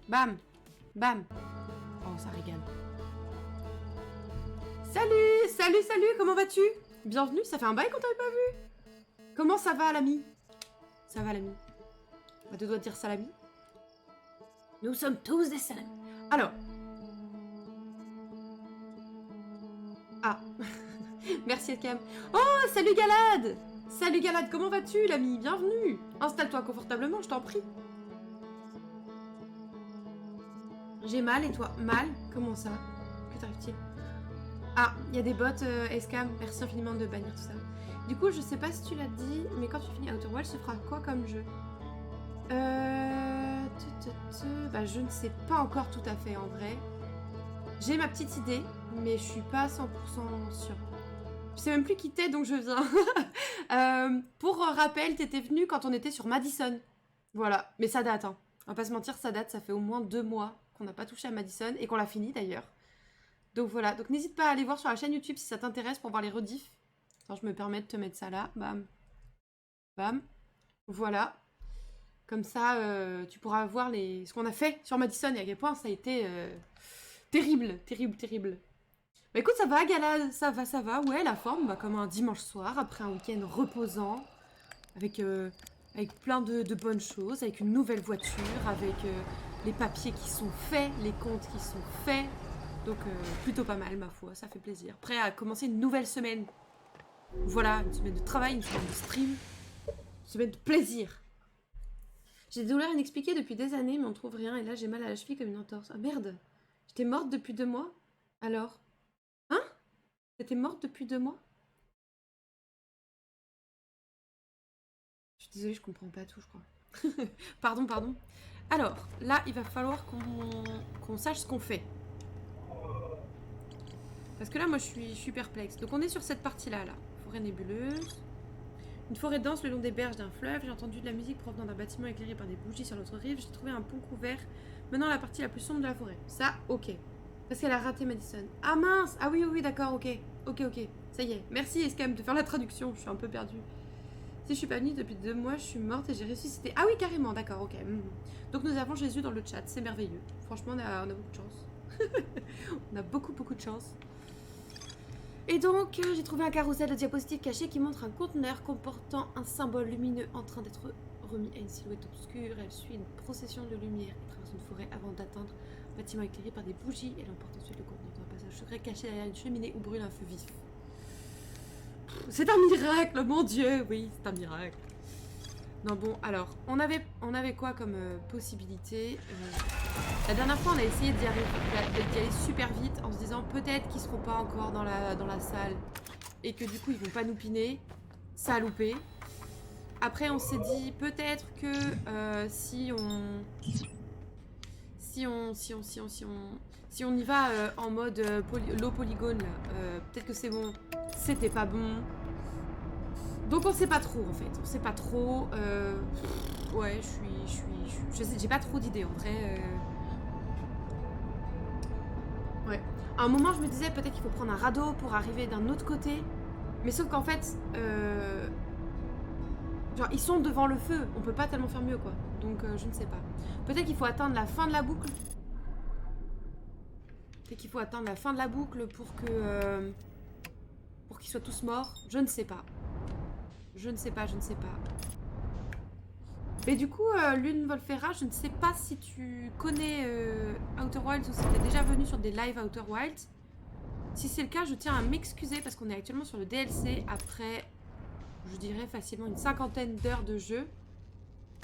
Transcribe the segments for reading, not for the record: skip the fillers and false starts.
Bam. Bam. Oh, ça régale. Salut, salut, salut, comment vas-tu? Bienvenue, ça fait un bail qu'on t'avait pas vu. Comment ça va, l'ami? Ça va, l'ami. On te doit dire salami. Nous sommes tous des salamis. Alors. Ah. Merci, Edcam. Oh, salut, Galad. Salut, Galad, comment vas-tu, l'ami? Bienvenue. Installe-toi confortablement, je t'en prie. J'ai mal, et toi? Mal? Comment ça? Que t'arrive-t-il? Ah, il y a des bots, Escam. Merci infiniment de bannir tout ça. Du coup, je sais pas si tu l'as dit, mais quand tu finis Outer Wilds, tu feras quoi comme jeu? Bah, je ne sais pas encore tout à fait, en vrai. J'ai ma petite idée, mais je suis pas 100% sûre. Je sais même plus qui t'es, donc je viens. Pour rappel, t'étais venu quand on était sur Madison. Voilà, mais ça date, hein. On va pas se mentir, ça date, ça fait au moins 2 mois qu'on n'a pas touché à Madison, et qu'on l'a fini d'ailleurs. Donc voilà, donc n'hésite pas à aller voir sur la chaîne YouTube si ça t'intéresse pour voir les rediffs. Attends, je me permets de te mettre ça là, bam. Bam. Voilà. Comme ça, tu pourras voir ce qu'on a fait sur Madison et à quel point ça a été terrible, terrible, terrible. Bah écoute, ça va, Gala, ça va. Ouais, la forme, bah, comme un dimanche soir, après un week-end reposant, avec plein de bonnes choses, avec une nouvelle voiture, avec les papiers qui sont faits, les comptes qui sont faits. Donc plutôt pas mal, ma foi, ça fait plaisir. Prêt à commencer une nouvelle semaine. Voilà, une semaine de travail, une semaine de stream, une semaine de plaisir. J'ai des douleurs inexpliquées depuis des années, mais on trouve rien, et là j'ai mal à la cheville comme une entorse. Ah merde! J'étais morte depuis 2 mois? Alors? Hein? T'étais morte depuis 2 mois? Je suis désolée, je comprends pas tout, je crois. Pardon. Alors, là, il va falloir qu'on sache ce qu'on fait. Parce que là, moi, je suis perplexe. Donc, on est sur cette partie-là, là. Forêt nébuleuse. Une forêt dense le long des berges d'un fleuve. J'ai entendu de la musique provenant d'un bâtiment éclairé par des bougies sur l'autre rive. J'ai trouvé un pont couvert menant à la partie la plus sombre de la forêt. Ça, ok. Parce qu'elle a raté Madison. Ah mince! Ah oui, d'accord, ok. Ok. Ça y est. Merci, Escam, de faire la traduction. Je suis un peu perdue. Si je suis pas venue depuis 2 mois, je suis morte et j'ai ressuscité. Ah oui, carrément, d'accord, ok. Donc nous avons Jésus dans le chat, c'est merveilleux. Franchement, on a beaucoup de chance. On a beaucoup de chance. Et donc, j'ai trouvé un carrousel de diapositives caché qui montre un conteneur comportant un symbole lumineux en train d'être remis à une silhouette obscure. Elle suit une procession de lumière qui traverse une forêt avant d'atteindre un bâtiment éclairé par des bougies. Elle emporte ensuite le conteneur dans un passage secret caché derrière une cheminée où brûle un feu vif. C'est un miracle, mon Dieu! Oui, c'est un miracle. Non, bon, alors, on avait quoi comme possibilité? La dernière fois, on a essayé d'y aller super vite en se disant peut-être qu'ils seront pas encore dans la salle et que du coup, ils vont pas nous piner. Ça a loupé. Après, on s'est dit peut-être que si on y va en mode low polygone, peut-être que c'est bon. C'était pas bon. Donc on sait pas trop en fait, on sait pas trop. Ouais, je sais, j'ai pas trop d'idées en vrai. Ouais. À un moment, je me disais peut-être qu'il faut prendre un radeau pour arriver d'un autre côté, mais sauf qu'en fait, genre ils sont devant le feu, on peut pas tellement faire mieux quoi. Donc je ne sais pas. Peut-être qu'il faut atteindre la fin de la boucle. Peut-être qu'il faut atteindre la fin de la boucle pour qu'ils soient tous morts. Je ne sais pas. Je ne sais pas. Mais du coup, Lune Volfera, je ne sais pas si tu connais Outer Wilds ou si tu es déjà venu sur des lives Outer Wilds. Si c'est le cas, je tiens à m'excuser parce qu'on est actuellement sur le DLC après, je dirais facilement une 50aine d'heures de jeu.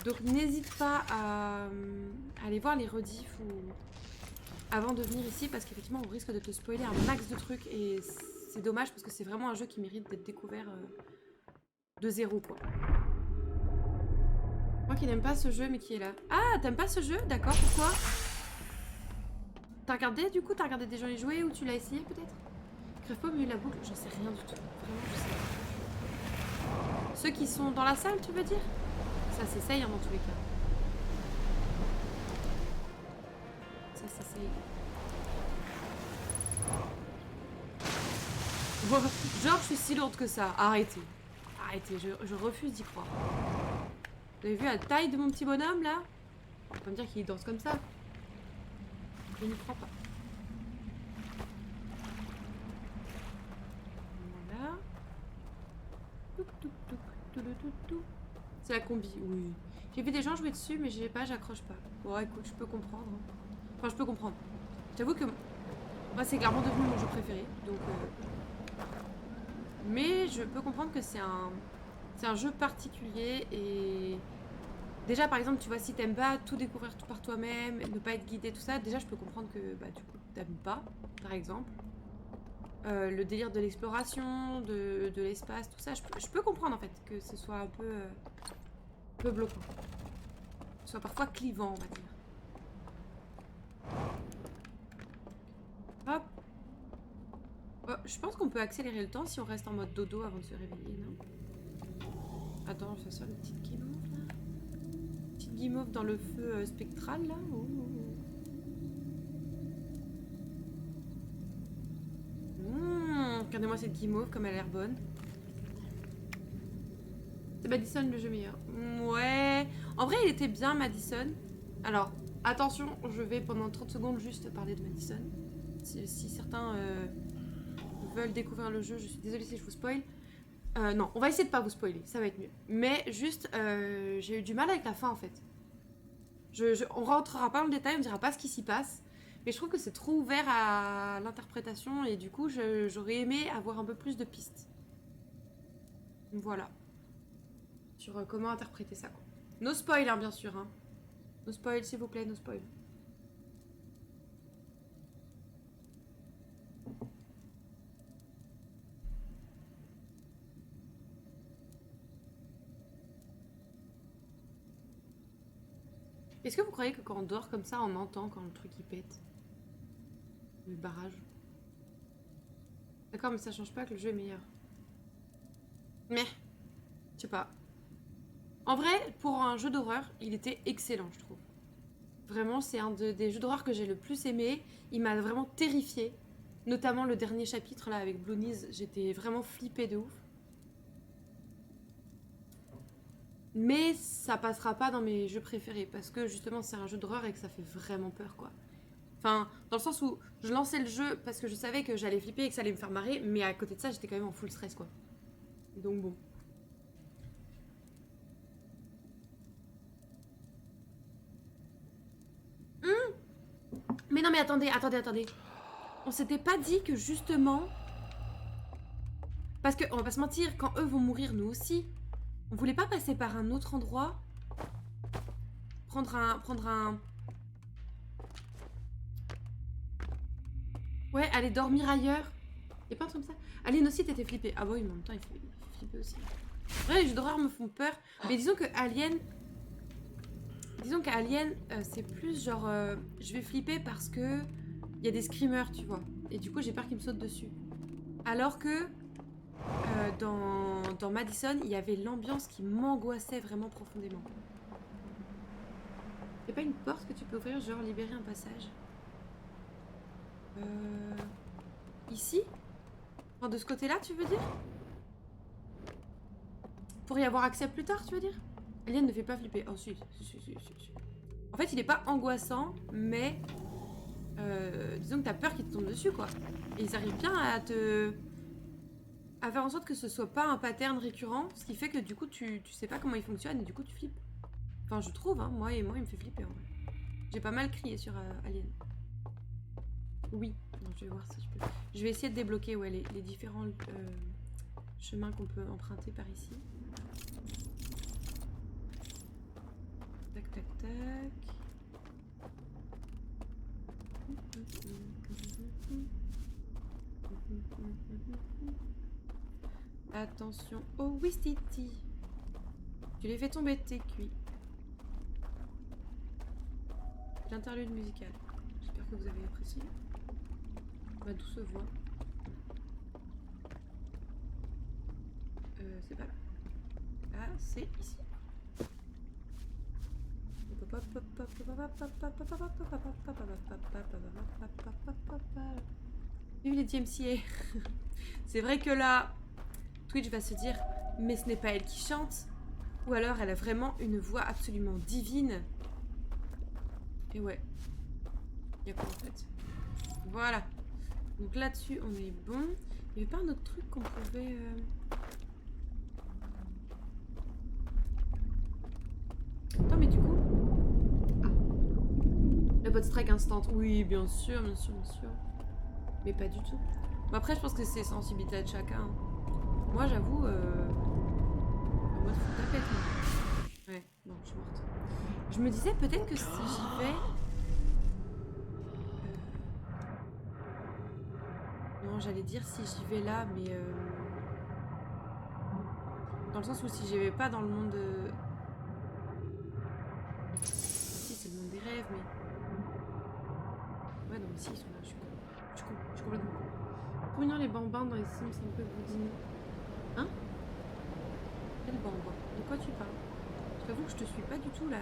Donc n'hésite pas à aller voir les rediffs ou avant de venir ici parce qu'effectivement on risque de te spoiler un max de trucs et c'est dommage parce que c'est vraiment un jeu qui mérite d'être découvert de zéro quoi. Moi qui n'aime pas ce jeu mais qui est là. Ah, t'aimes pas ce jeu? D'accord, pourquoi? T'as regardé du coup? T'as regardé des gens y jouer ou tu l'as essayé peut-être? Crève pas au milieu de la boucle, j'en sais rien du tout. Vraiment, je sais pas. Ceux qui sont dans la salle, tu veux dire? Ça s'essaye hein, dans tous les cas. Ça s'essaye. Genre, je suis si lourde que ça. Arrêtez. Arrêtez, je refuse d'y croire. Vous avez vu la taille de mon petit bonhomme là? On peut pas me dire qu'il danse comme ça. Je n'y crois pas. Voilà. C'est la combi, oui. J'ai vu des gens jouer dessus, mais j'accroche pas. Bon, écoute, je peux comprendre. Enfin, je peux comprendre. J'avoue que moi, c'est clairement devenu mon jeu préféré, donc... Mais je peux comprendre que c'est un jeu particulier et... Déjà, par exemple, tu vois, si t'aimes pas tout découvrir tout par toi-même, ne pas être guidé, tout ça, déjà, je peux comprendre que, bah, du coup, t'aimes pas, par exemple. Le délire de l'exploration, de l'espace, tout ça, je peux comprendre, en fait, que ce soit un peu bloquant. Que ce soit parfois clivant, on va dire. Hop. Oh, je pense qu'on peut accélérer le temps si on reste en mode dodo avant de se réveiller, non? Attends, je fais ça, le petit guimauve, là. Petite guimauve dans le feu spectral, là. Oh. Regardez-moi cette guimauve, comme elle a l'air bonne. C'est Madison, le jeu meilleur. Ouais. En vrai, il était bien, Madison. Alors, attention, je vais pendant 30 secondes juste parler de Madison. Si certains veulent découvrir le jeu, je suis désolée si je vous spoil. Non, on va essayer de pas vous spoiler, ça va être mieux. Mais juste, j'ai eu du mal avec la fin en fait. On rentrera pas dans le détail, on dira pas ce qui s'y passe. Mais je trouve que c'est trop ouvert à l'interprétation et du coup, j'aurais aimé avoir un peu plus de pistes. Voilà. Sur comment interpréter ça, quoi. No spoil, hein, bien sûr. Hein. No spoil, s'il vous plaît, no spoil. Est-ce que vous croyez que quand on dort comme ça, on entend quand le truc il pète? Le barrage. D'accord, mais ça change pas que le jeu est meilleur. Mais, je sais pas. En vrai, pour un jeu d'horreur, il était excellent, je trouve. Vraiment, c'est un des jeux d'horreur que j'ai le plus aimé. Il m'a vraiment terrifiée. Notamment le dernier chapitre, là, avec Bloonies. J'étais vraiment flippée de ouf. Mais ça passera pas dans mes jeux préférés. Parce que, justement, c'est un jeu d'horreur et que ça fait vraiment peur, quoi. Enfin, dans le sens où je lançais le jeu parce que je savais que j'allais flipper et que ça allait me faire marrer. Mais à côté de ça, j'étais quand même en full stress, quoi. Donc bon. Mais non, mais attendez. On s'était pas dit que justement... Parce que, on va pas se mentir, quand eux vont mourir, nous aussi. On voulait pas passer par un autre endroit. Prendre un... Ouais, aller dormir ailleurs. Y'a pas un truc comme ça? Alien aussi, t'étais flippé. Ah bah oui, mais en même temps, il fait flipper aussi. Ouais, les jeux d'horreur me font peur. Mais disons que Alien... Disons qu'Alien, c'est plus genre... je vais flipper parce que... Il y a des screamers, tu vois. Et du coup, j'ai peur qu'ils me sautent dessus. Alors que... dans Madison, il y avait l'ambiance qui m'angoissait vraiment profondément. Y'a pas une porte que tu peux ouvrir, genre libérer un passage? Ici? Enfin, de ce côté-là, tu veux dire? Pour y avoir accès plus tard, tu veux dire? Alien ne fait pas flipper. Oh, si. En fait, il est pas angoissant, mais... disons que t'as peur qu'il te tombe dessus, quoi. Et ils arrivent bien à faire en sorte que ce soit pas un pattern récurrent, ce qui fait que du coup, tu sais pas comment il fonctionne et du coup, tu flippes. Enfin, je trouve, hein. Moi, il me fait flipper, en vrai. J'ai pas mal crié sur Alien. Oui. Non, je vais voir si je peux... Je vais essayer de débloquer, ouais, les différents chemins qu'on peut emprunter par ici. Tac, tac, tac. Attention au Wistiti. Tu les fais tomber de tes cuits. L'interlude musical. J'espère que vous avez apprécié. Ma douce voix. C'est pas là. Ah, c'est ici. Vive les DMCA. C'est vrai que là, Twitch va se dire, mais ce n'est pas elle qui chante. Ou alors elle a vraiment une voix absolument divine. Et ouais. Il y a quoi en fait? Voilà. Donc là-dessus, on est bon. Il n'y avait pas un autre truc qu'on pouvait... Attends, mais du coup... Ah. Le bot strike instant. Oui, bien sûr, bien sûr, bien sûr. Mais pas du tout. Bon, après, je pense que c'est sensibilité de chacun. Hein. Moi, j'avoue... En mode full tapette, moi. Ouais, non, je suis morte. Je me disais peut-être que si j'y vais... Non, j'allais dire si j'y vais là, mais... Dans le sens où si j'y vais pas dans le monde... Ah, si, c'est le monde des rêves, mais... Ouais, non, mais si, ils sont là, je suis con. Je suis complètement con. Pourtant, les bambins dans les Sims, c'est un peu boudineux. Hein? Quel bambin? De quoi tu parles? Je t'avoue que je te suis pas du tout, là.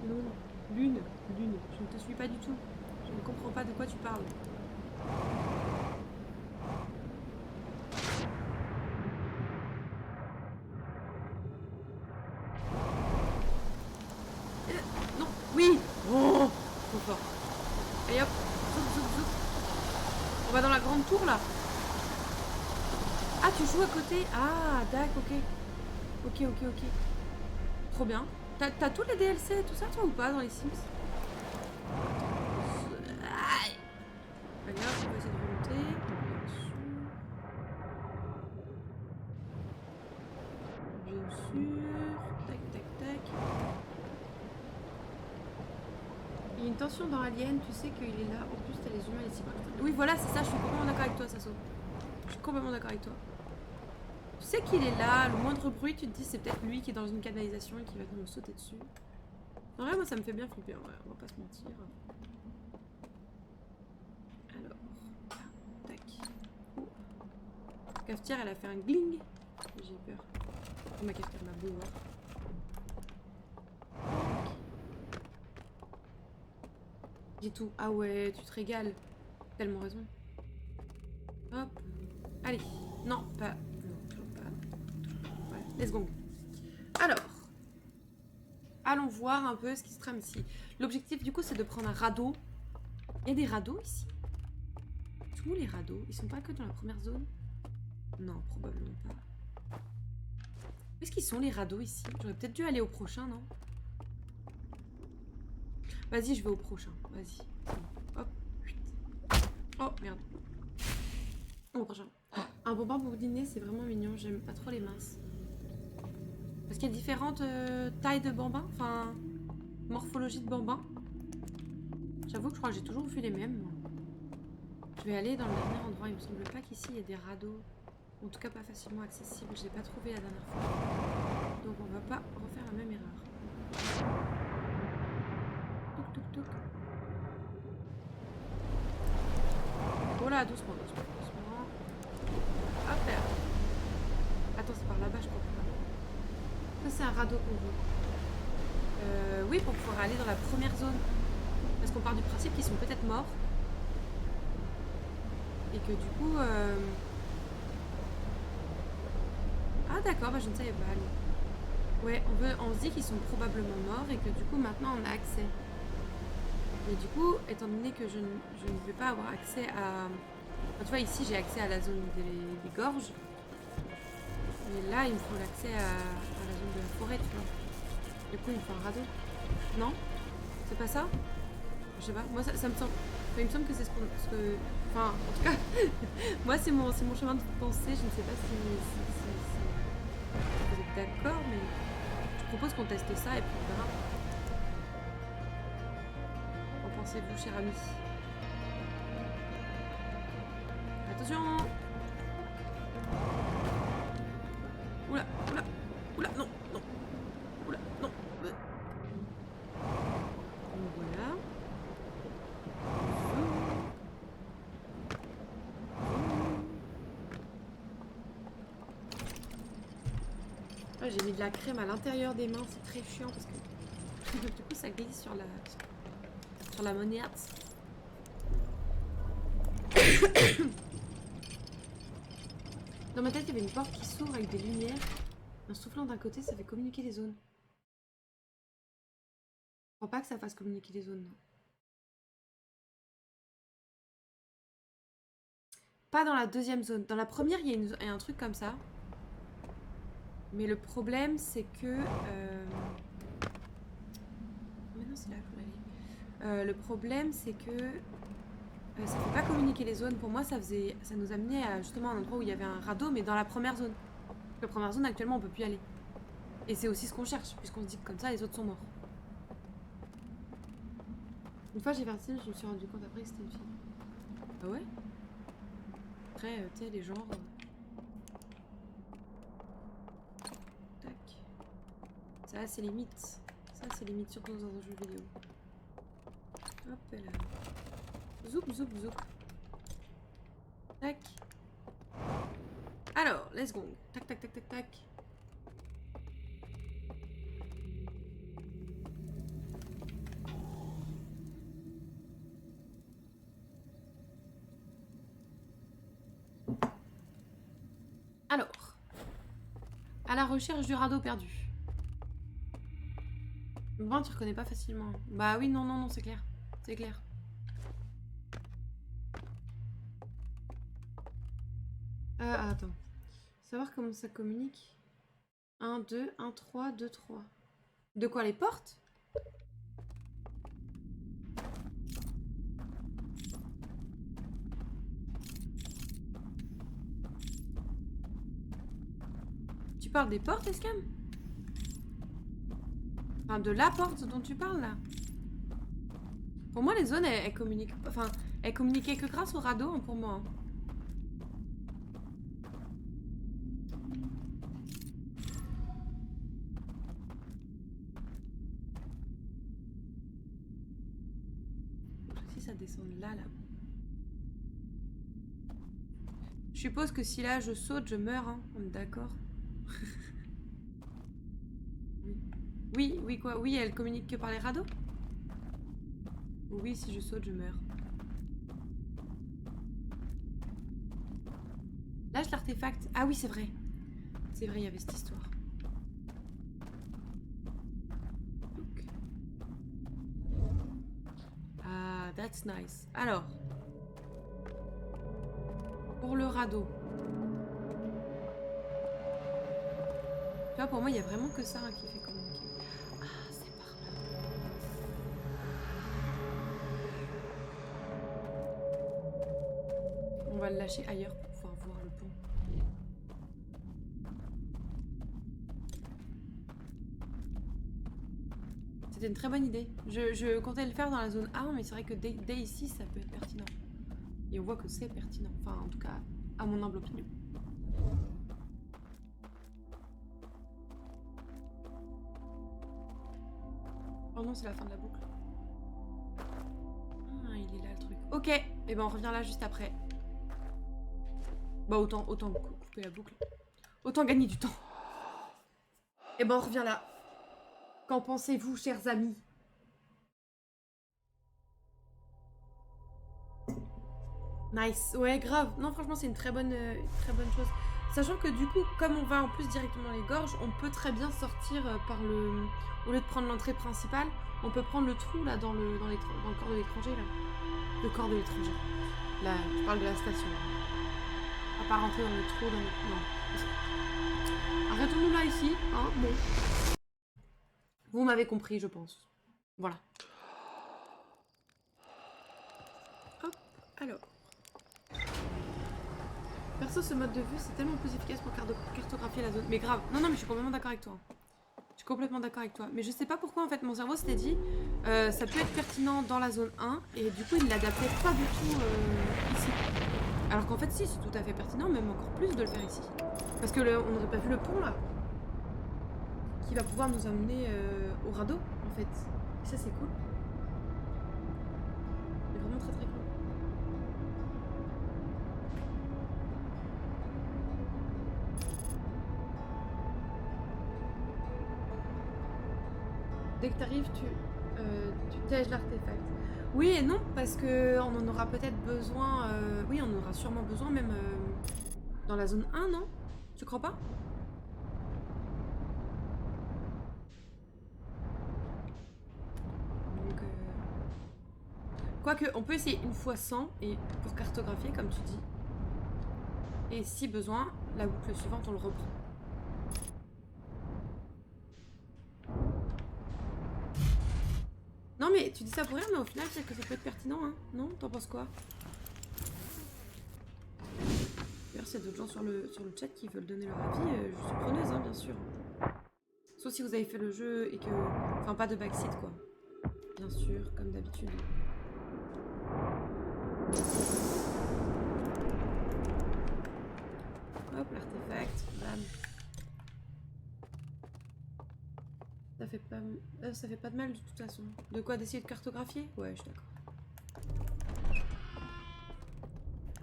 Non, Lune, je ne te suis pas du tout. Je ne comprends pas de quoi tu parles. Non, oui. Oh, trop fort. Allez hop, zouk, zouk, zouk. On va dans la grande tour, là. Ah, tu joues à côté? Ah, d'accord, ok. Ok. Trop bien. T'as tous les DLC et tout ça, toi, ou pas, dans les Sims? Aïe. Allez hop, on va essayer de remonter. Bien sûr. Tac. Il y a une tension dans Alien, tu sais qu'il est là. En plus, t'as les humains et les cyborgs. Oui, voilà, c'est ça, je suis complètement d'accord avec toi, Sasso. Je suis complètement d'accord avec toi. Tu sais qu'il est là, le moindre bruit, tu te dis c'est peut-être lui qui est dans une canalisation et qui va nous sauter dessus. En vrai, moi, ça me fait bien flipper, ouais, on va pas se mentir. Alors, tac. Oh. Cafetière, elle a fait un gling. J'ai peur. Oh, ma cafetière m'a beau voir. J'ai tout. Ah ouais, tu te régales. Tellement raison. Hop. Allez. Non, pas. Non, toujours pas. Voilà, let's go. Alors. Allons voir un peu ce qui se trame ici. L'objectif, du coup, c'est de prendre un radeau. Il y a des radeaux ici? Ils sont où les radeaux? Ils sont pas que dans la première zone? Non, probablement pas. Où est-ce qu'ils sont les radeaux ici? J'aurais peut-être dû aller au prochain, non? Vas-y, je vais au prochain. Vas-y. Hop. Oh, merde. Au prochain. Un bonbon pour dîner, c'est vraiment mignon. J'aime pas trop les minces. Parce qu'il y a différentes tailles de bambins. Enfin, morphologie de bambins. J'avoue que je crois que j'ai toujours vu les mêmes, moi. Je vais aller dans le dernier endroit. Il me semble pas qu'ici, il y a des radeaux. En tout cas, pas facilement accessibles. Je l'ai pas trouvé la dernière fois. Donc, on va pas refaire la même erreur. Touk. Oh là, doucement. Hop là. Attends, c'est par là-bas, je crois. Ça, c'est un radeau qu'on veut. Oui, pour pouvoir aller dans la première zone. Parce qu'on part du principe qu'ils sont peut-être morts. Et que du coup... Ah d'accord, bah je ne savais pas. Allez. Ouais, on se dit qu'ils sont probablement morts et que du coup maintenant on a accès. Mais du coup, étant donné que je ne vais pas avoir accès à... Enfin, tu vois, ici j'ai accès à la zone des gorges. Mais là, il me faut l'accès à la zone de la forêt, tu vois. Du coup, il me faut un radeau. Non? C'est pas ça? Je sais pas. Moi, ça me semble... Enfin, il me semble que c'est ce que... Enfin, en tout cas, moi, c'est mon chemin de pensée. Je ne sais pas si vous êtes d'accord, mais je propose qu'on teste ça et puis on verra. Qu'en pensez-vous, cher ami? Attention! Oula, non. Oula, non. Donc voilà. Ah, j'ai mis de la crème à l'intérieur des mains, c'est très chiant parce que du coup ça glisse sur la monnaie. Dans ma tête, il y avait une porte qui s'ouvre avec des lumières. En soufflant d'un côté, ça fait communiquer les zones. Je crois pas que ça fasse communiquer les zones. Non. Pas dans la deuxième zone. Dans la première, il y a un truc comme ça. Mais le problème, c'est que... Mais non, c'est là qu'il faut aller. Le problème, c'est que... ça ne fait pas communiquer les zones. Pour moi, ça nous amenait à justement un endroit où il y avait un radeau, mais dans la première zone. La première zone, actuellement, on peut plus y aller. Et c'est aussi ce qu'on cherche, puisqu'on se dit que comme ça, les autres sont morts. Une fois, j'ai fait un film, je me suis rendu compte après que c'était une fille. Ah ouais? Après, tu sais, les genres... Tac. Ça, c'est limite. Ça, c'est limite, surtout dans un jeu vidéo. Hop là. Zoup, zoup, zoup. Tac. Alors, let's go. Tac, tac, tac, tac, tac. Alors. À la recherche du radeau perdu. Bon, tu reconnais pas facilement. Bah oui, non, non, non, c'est clair. C'est clair. Attends. Savoir comment ça communique. 1, 2, 1, 3, 2, 3. De quoi, les portes? Tu parles des portes, Escam? Enfin, de la porte dont tu parles, là. Pour moi, les zones, elles communiquent... Enfin, elles communiquaient que grâce au radeau, hein, pour moi. Hein. Si ça descend là, là. Je suppose que si là, je saute, je meurs, hein. On est d'accord. Oui, oui, quoi? Oui, elle communique que par les radeaux? Oui, si je saute, je meurs. Lâche l'artefact. Ah oui, c'est vrai. C'est vrai, il y avait cette histoire. Donc. Ah, that's nice. Alors. Pour le radeau. Tu vois, pour moi, il y a vraiment que ça hein, qui fait communiquer. Ah, c'est par là. On va le lâcher ailleurs pour pouvoir voir le pont. C'était une très bonne idée. Je comptais le faire dans la zone 1, mais c'est vrai que dès ici, ça peut être pertinent. Et on voit que c'est pertinent. Enfin, en tout cas, à mon humble opinion. Oh non, c'est la fin de la boucle. Ah, il est là le truc. Ok, et ben on revient là juste après. Bah autant couper la boucle. Autant gagner du temps. Et ben on revient là. Qu'en pensez-vous, chers amis? Nice, ouais, grave. Non, franchement, c'est une très bonne chose. Sachant que du coup, comme on va en plus directement dans les gorges, on peut très bien sortir par le... Au lieu de prendre l'entrée principale, on peut prendre le trou là dans le corps de l'étranger là. Le corps de l'étranger. Là, je parle de la station. À pas rentrer dans le trou, dans le... Non. Arrêtons-nous là ici, hein, bon. Vous m'avez compris, je pense. Voilà. Hop, alors. Perso, ce mode de vue, c'est tellement plus efficace pour cartographier la zone. Mais grave, non, mais je suis complètement d'accord avec toi. Je suis complètement d'accord avec toi. Mais je sais pas pourquoi, en fait, mon cerveau s'était dit ça peut être pertinent dans la zone 1. Et du coup, il l'adaptait pas du tout ici. Alors qu'en fait, si, c'est tout à fait pertinent, même encore plus de le faire ici. Parce que on n'aurait pas vu le pont, là. Qui va pouvoir nous amener au radeau, en fait. Et ça, c'est cool. C'est vraiment très très cool. Dès que t'arrives, tu tèges l'artefact. Oui et non, parce que on en aura peut-être besoin... oui, on aura sûrement besoin même dans la zone 1, non? Tu crois pas? Donc... Quoique, on peut essayer une fois 100 et pour cartographier, comme tu dis. Et si besoin, la boucle suivante, on le reprend. Non mais tu dis ça pour rien, mais au final, c'est que ça peut être pertinent, hein. Non? T'en penses quoi? D'ailleurs, s'il y a d'autres gens sur le chat qui veulent donner leur avis, je suis preneuse, hein, bien sûr. Sauf si vous avez fait le jeu et que... Enfin, pas de backseat, quoi. Bien sûr, comme d'habitude. Hop, l'artefact, bam. Ça fait pas de mal de toute façon. De quoi, d'essayer de cartographier? Ouais, je suis d'accord.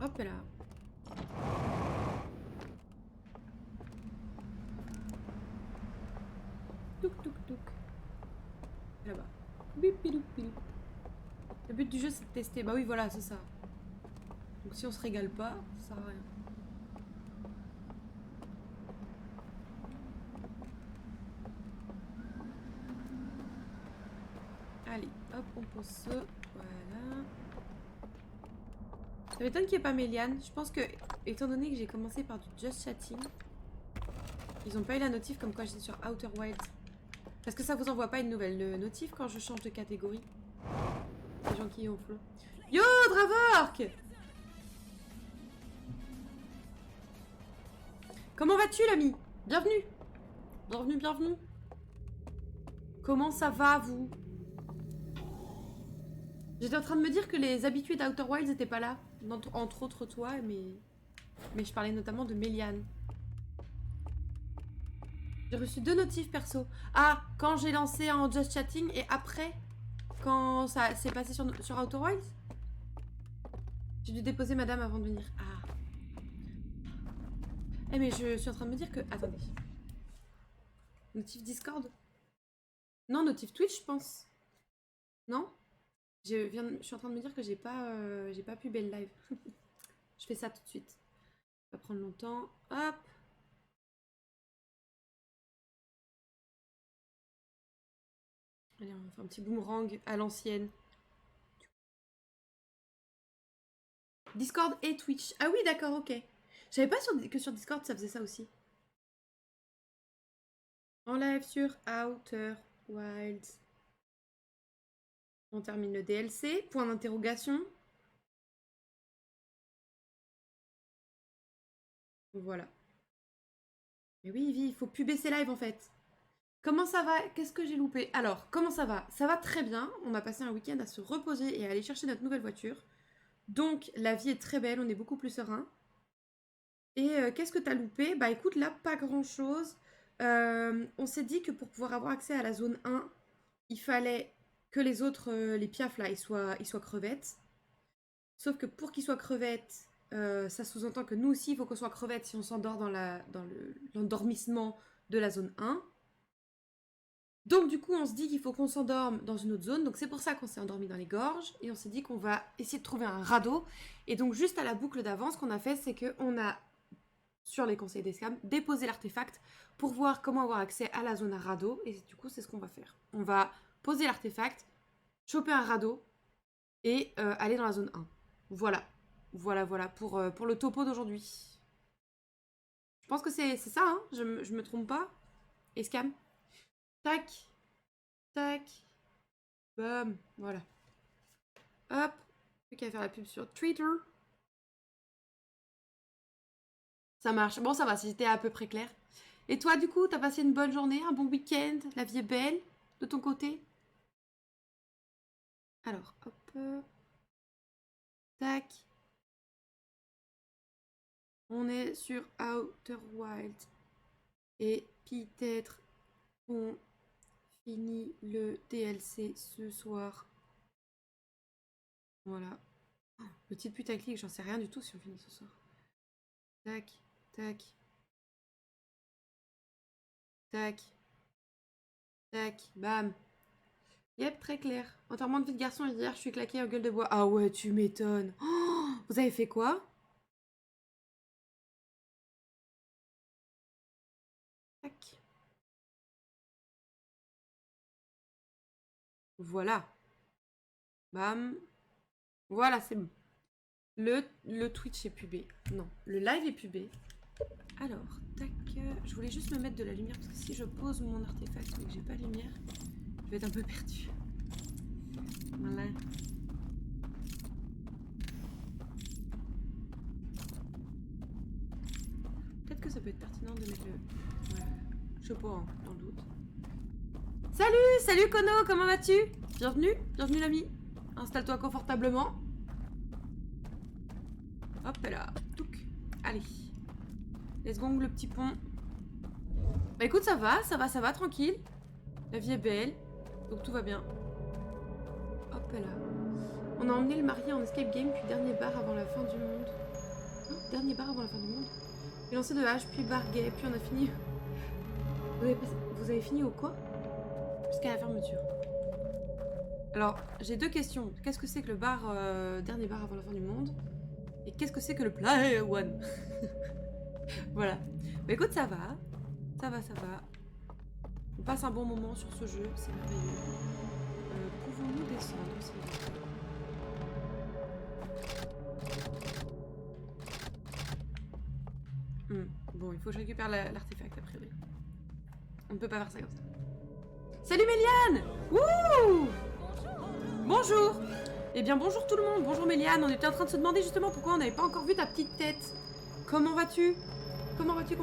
Hop là. Touk touk touk. Là-bas. Bip bidou bidou. Le but du jeu c'est de tester. Bah oui voilà, c'est ça. Donc si on se régale pas, ça sert à rien. Allez, hop, on pose ça. Voilà. Ça m'étonne qu'il n'y ait pas Méliane. Je pense que, étant donné que j'ai commencé par du Just Chatting, ils ont pas eu la notif comme quoi j'étais sur Outer Wilds. Parce que ça vous envoie pas une nouvelle notif quand je change de catégorie. Les gens qui ont flow. Yo, Dravork! Comment vas-tu, l'ami? Bienvenue! Bienvenue, bienvenue! Comment ça va, vous? J'étais en train de me dire que les habitués d'Outer Wilds n'étaient pas là. Entre autres toi, mais je parlais notamment de Méliane. J'ai reçu 2 notifs perso. Ah, quand j'ai lancé en Just Chatting et après, quand ça s'est passé sur Outer Wilds. J'ai dû déposer madame avant de venir. Ah. Eh mais je suis en train de me dire que... Attendez. Notif Discord? Non, notif Twitch, je pense. Non? Je suis en train de me dire que j'ai pas pubé le live. Je fais ça tout de suite. Ça va prendre longtemps. Hop. Allez, on va faire un petit boomerang à l'ancienne. Discord et Twitch. Ah oui, d'accord, ok. Je savais pas que sur Discord ça faisait ça aussi. En live sur Outer Wilds. On termine le DLC. Point d'interrogation. Voilà. Mais oui, Ivy, il faut puber ses lives en fait. Comment ça va? Qu'est-ce que j'ai loupé? Alors, comment ça va? Ça va très bien. On a passé un week-end à se reposer et à aller chercher notre nouvelle voiture. Donc, la vie est très belle, on est beaucoup plus serein. Et qu'est-ce que t'as loupé? Bah écoute, là, pas grand-chose. On s'est dit que pour pouvoir avoir accès à la zone 1, il fallait que les autres, les piafs là, ils soient crevettes. Sauf que pour qu'ils soient crevettes, ça sous-entend que nous aussi, il faut qu'on soit crevettes si on s'endort dans l'endormissement de la zone 1. Donc du coup, on se dit qu'il faut qu'on s'endorme dans une autre zone. Donc c'est pour ça qu'on s'est endormi dans les gorges. Et on s'est dit qu'on va essayer de trouver un radeau. Et donc juste à la boucle d'avant, ce qu'on a fait, c'est qu'on a, sur les conseils d'escam, déposé l'artefact pour voir comment avoir accès à la zone à radeau. Et du coup, c'est ce qu'on va faire. On va poser l'artefact, choper un radeau et aller dans la zone 1. Voilà. Voilà pour le topo d'aujourd'hui. Je pense que c'est ça, hein, je me trompe pas. Escam. Tac, tac, bam, voilà. Hop, plus qu'à faire la pub sur Twitter. Ça marche. Bon, ça va, c'était à peu près clair. Et toi, du coup, t'as passé une bonne journée, un bon week-end, la vie est belle de ton côté? Alors, hop, tac. On est sur Outer Wild. Et peut-être on finit le DLC ce soir. Voilà. Oh, petite putaclic, j'en sais rien du tout si on finit ce soir. Tac, tac. Tac, tac, bam. Yep, très clair. Enterrement de vie de garçon, hier, je suis claquée en gueule de bois. Ah ouais, tu m'étonnes. Oh, vous avez fait quoi? Tac. Voilà. Bam. Voilà, c'est bon. Le Twitch est pubé. Non, le live est pubé. Alors, tac. Je voulais juste me mettre de la lumière parce que si je pose mon artefact et que j'ai pas de lumière, je vais être un peu perdue. Voilà. Peut-être que ça peut être pertinent de mettre le... Ouais. Je sais pas, hein, dans le doute. Salut Kono, comment vas-tu? Bienvenue l'ami. Installe-toi confortablement. Hop là, touc. Allez. Let's go le petit pont. Bah écoute, ça va, tranquille. La vie est belle, donc tout va bien. Hop là. On a emmené le marié en escape game, puis dernier bar avant la fin du monde. Non, dernier bar avant la fin du monde. J'ai lancé de hache, puis bar gay, puis on a fini... Vous avez fini au quoi? Jusqu'à la fermeture. Alors, j'ai deux questions. Qu'est-ce que c'est que le bar, dernier bar avant la fin du monde? Et qu'est-ce que c'est que le Player One? Voilà. Bah écoute, ça va. On passe un bon moment sur ce jeu, c'est merveilleux. Pouvons-nous descendre, s'il vous plaît? Bon, il faut que je récupère l'artefact, a priori. On ne peut pas faire ça comme ça. Salut Méliane! Wouh! Bonjour! Eh bien bonjour tout le monde, bonjour Méliane. On était en train de se demander justement pourquoi on n'avait pas encore vu ta petite tête. Comment vas-tu? Comment vas-tu?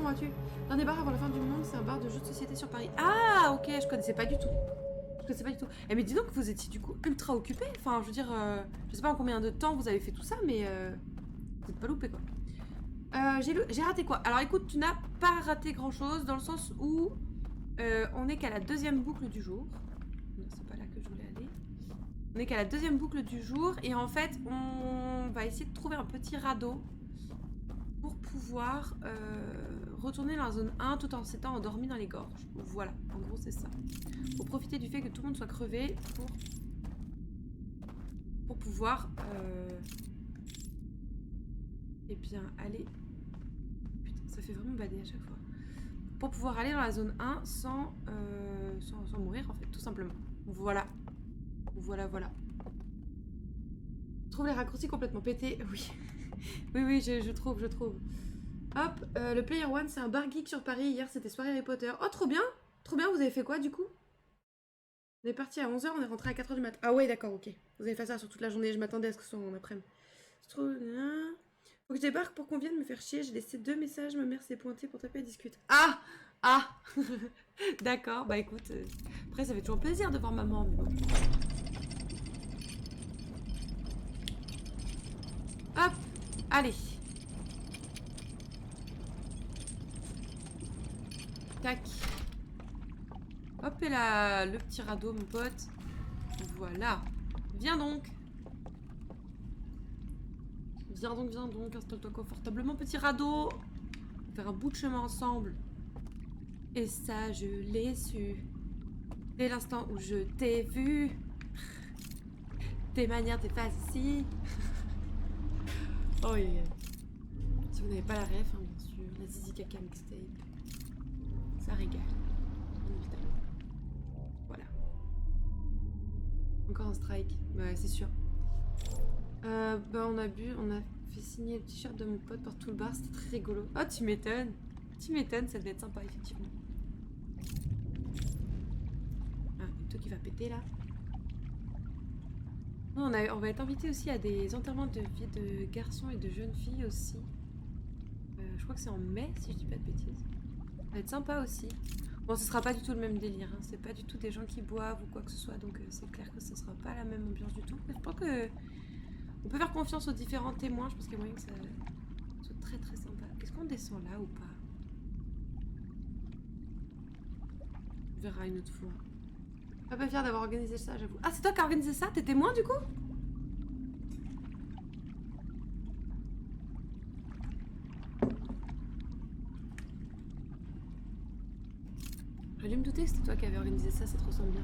Dernier bar avant la fin du monde, c'est un bar de jeux de société sur Paris. Ah ok, je connaissais pas du tout. Eh mais dis donc, vous étiez du coup ultra occupé. Enfin, je veux dire, je sais pas en combien de temps vous avez fait tout ça, mais vous êtes pas loupé quoi. J'ai raté quoi? Alors écoute, tu n'as pas raté grand chose dans le sens où on est qu'à la deuxième boucle du jour. Non, c'est pas là que je voulais aller. On est qu'à la deuxième boucle du jour et en fait, on va essayer de trouver un petit radeau pour pouvoir retourner dans la zone 1 tout en s'étant endormi dans les gorges. Voilà, en gros c'est ça. Faut profiter du fait que tout le monde soit crevé pour pouvoir eh bien aller... Putain, ça fait vraiment bader à chaque fois. Pour pouvoir aller dans la zone 1 sans mourir en fait, tout simplement. Voilà. Voilà. Je trouve les raccourcis complètement pétés. Oui. oui, je trouve. Hop, le Player One, c'est un bar geek sur Paris. Hier, c'était soirée Harry Potter. Oh, trop bien, vous avez fait quoi, du coup? On est parti à 11h, on est rentré à 4h du matin. Ah ouais, d'accord, ok. Vous avez fait ça sur toute la journée, je m'attendais à ce que ce soit en après-midi. Faut que je débarque pour qu'on vienne me faire chier. J'ai laissé 2 messages, ma mère s'est pointée pour taper et discute. Ah D'accord, bah écoute, après ça fait toujours plaisir de voir maman, mais bon. Hop, allez. Tac. Hop, et là, le petit radeau, mon pote. Voilà. Viens donc. Viens donc, installe-toi confortablement, petit radeau. On va faire un bout de chemin ensemble. Et ça, je l'ai su. Dès l'instant où je t'ai vu. Tes manières, tes faces ici. Oh yeah. Si vous n'avez pas la ref, hein, bien sûr, la Zizi Kaka mixtape. Ça régale. Évidemment. Voilà. Encore un strike. Ouais, c'est sûr. Bah on a fait signer le t-shirt de mon pote par tout le bar, c'était très rigolo. Oh, tu m'étonnes, ça devait être sympa, effectivement. Ah, toi qui va péter là. Non, on va être invité aussi à des enterrements de garçons et de jeunes filles aussi. Je crois que c'est en mai, si je dis pas de bêtises. Ça va être sympa aussi. Bon, ce sera pas du tout le même délire, hein. C'est pas du tout des gens qui boivent ou quoi que ce soit, donc c'est clair que ce sera pas la même ambiance du tout. Mais je pense que on peut faire confiance aux différents témoins, je pense qu'il y a moyen que ça soit très très sympa. Est-ce qu'on descend là ou pas? On verra une autre fois. Pas fière d'avoir organisé ça, j'avoue. Ah, c'est toi qui as organisé ça? T'es témoin du coup? J'aurais dû me douter que c'était toi qui avais organisé ça, ça te ressemble bien.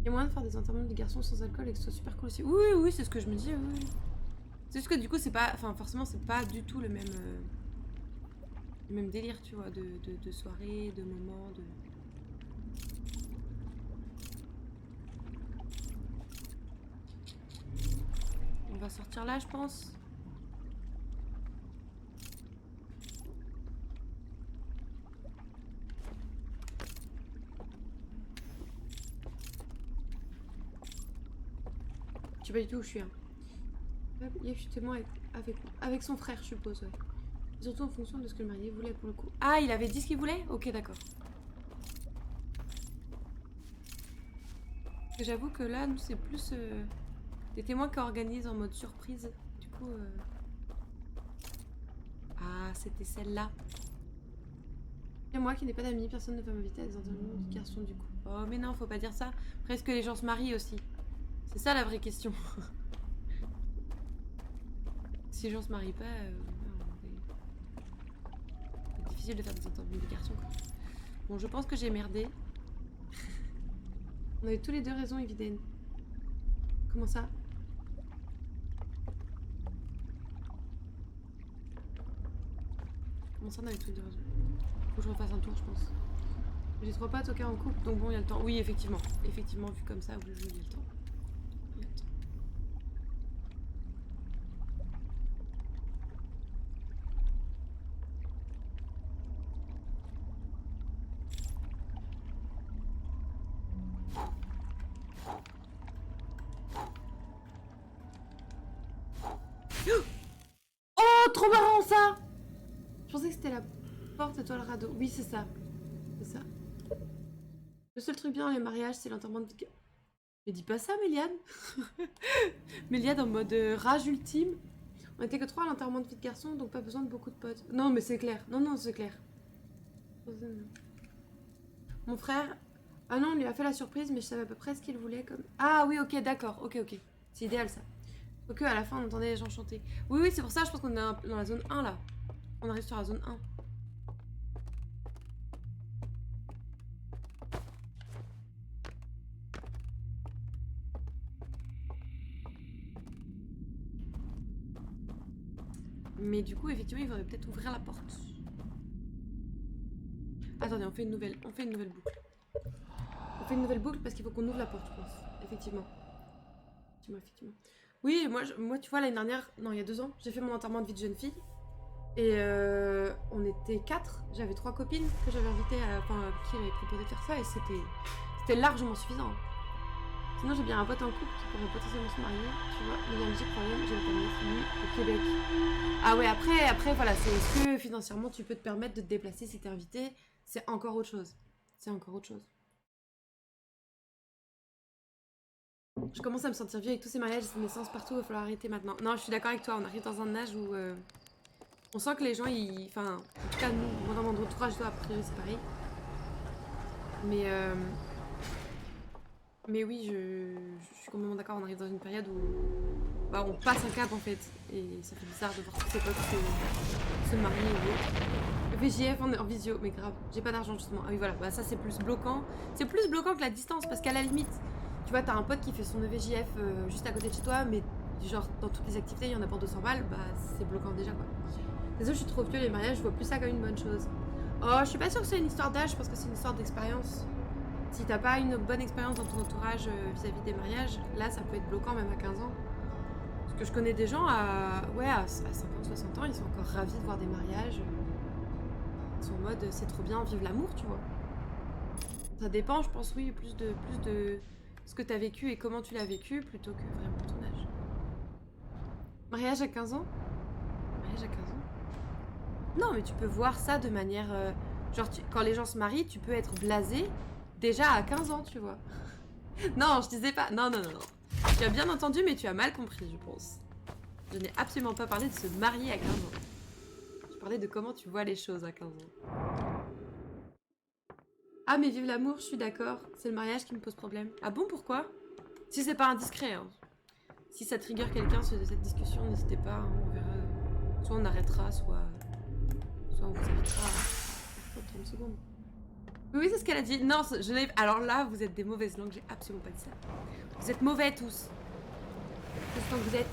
Il y a moyen de faire des enterrements de garçons sans alcool et que ce soit super cool aussi. Oui, c'est ce que je me dis, oui. C'est juste que du coup, c'est pas... Enfin, forcément, c'est pas du tout le même... Le même délire, tu vois, de soirée, de moments, de... On va sortir là, je pense. Je sais pas du tout où je suis. Hein. Il y a eu témoin avec son frère, je suppose, ouais. Surtout en fonction de ce que le marié voulait pour le coup. Ah, il avait dit ce qu'il voulait? Ok, d'accord. J'avoue que là, nous, c'est plus des témoins qui organisent en mode surprise. Du coup... Ah, c'était celle-là. Et moi qui n'ai pas d'amis, personne ne va m'inviter à des enterrements de garçons du coup. Oh, mais non, faut pas dire ça. Presque les gens se marient aussi. C'est ça la vraie question. Si les gens se marient pas, c'est difficile de faire des enterrements de garçons. Quoi. Bon, je pense que j'ai merdé. On avait tous les deux raison, Eviden. Comment ça? Comment ça, on avait tous les deux raison? Faut que je refasse un tour, je pense. J'ai 3 potes, ok, en couple, donc bon, il y a le temps. Oui, effectivement. Effectivement, vu comme ça, oui, il y a le temps. Il y a le temps. Oh, trop marrant ça! Je pensais que c'était la porte à toi le radeau. Oui, c'est ça. C'est ça. Le seul truc bien dans les mariages, c'est l'enterrement de vie. Mais dis pas ça, Méliane. Méliane en mode rage ultime. On était que 3 à l'enterrement de vie de garçon, donc pas besoin de beaucoup de potes. Non, mais c'est clair. Non, non, c'est clair. Mon frère... Ah non, on lui a fait la surprise, mais je savais à peu près ce qu'il voulait comme... Ah oui, ok, d'accord. Ok, ok. C'est idéal, ça. Ok, à la fin, on entendait les gens chanter. Oui, oui, c'est pour ça, je pense qu'on est dans la zone 1, là. On arrive sur la zone 1. Mais du coup, effectivement, il faudrait peut-être ouvrir la porte. Attendez, on fait une nouvelle boucle. On fait une nouvelle boucle parce qu'il faut qu'on ouvre la porte, je pense. Effectivement. Effectivement. Oui, moi, tu vois, l'année dernière, non, il y a 2 ans, j'ai fait mon enterrement de vie de jeune fille. Et on était 4. J'avais 3 copines que j'avais invitées, enfin, qui avaient proposé de faire ça, et c'était largement suffisant. Sinon, j'ai bien un pote en couple qui pourrait potentiellement se marier, tu vois. Mais il y a un petit problème, j'ai ma famille au Québec. Ah ouais, après, voilà, c'est est-ce que financièrement tu peux te permettre de te déplacer si t'es invité? C'est encore autre chose. C'est encore autre chose. Je commence à me sentir vieux avec tous ces mariages et ces naissances partout, il va falloir arrêter maintenant. Non, je suis d'accord avec toi, on arrive dans un âge où on sent que les gens, enfin, en tout cas, nous, moi dans mon entourage, toi, a priori, c'est pareil. Mais oui, je suis complètement d'accord, on arrive dans une période où bah, on passe un cap en fait. Et ça fait bizarre de voir tous ces potes se marier ou autre. VJF en visio, mais grave, j'ai pas d'argent justement. Ah oui, voilà, bah ça c'est plus bloquant. C'est plus bloquant que la distance parce qu'à la limite, tu vois, t'as un pote qui fait son EVJF juste à côté de chez toi, mais genre dans toutes les activités, il y en a pour 200 balles, bah c'est bloquant déjà quoi. Désolé, je suis trop vieux, les mariages, je vois plus ça comme une bonne chose. Oh, je suis pas sûre que c'est une histoire d'âge, je pense que c'est une histoire d'expérience. Si t'as pas une bonne expérience dans ton entourage vis-à-vis des mariages, là ça peut être bloquant même à 15 ans. Parce que je connais des gens à 50, 60 ans, ils sont encore ravis de voir des mariages. Ils sont en mode c'est trop bien, vive l'amour, tu vois. Ça dépend, je pense, oui, plus de ce que t'as vécu et comment tu l'as vécu plutôt que vraiment ton âge. Mariage à 15 ans? Mariage à 15 ans? Non, mais tu peux voir ça de manière. Quand les gens se marient, tu peux être blasé déjà à 15 ans, tu vois. Non, je disais pas. Non. Tu as bien entendu, mais tu as mal compris, je pense. Je n'ai absolument pas parlé de se marier à 15 ans. Je parlais de comment tu vois les choses à 15 ans. Ah, mais vive l'amour, je suis d'accord. C'est le mariage qui me pose problème. Ah bon, pourquoi? Si c'est pas indiscret, hein. Si ça trigger quelqu'un sur cette discussion, n'hésitez pas, hein, on verra. Soit on arrêtera, soit on vous invitera à 30 secondes. Oui, c'est ce qu'elle a dit. Non, je n'ai... Alors là, vous êtes des mauvaises langues, j'ai absolument pas dit ça. Vous êtes mauvais tous. Qu'est-ce que vous êtes?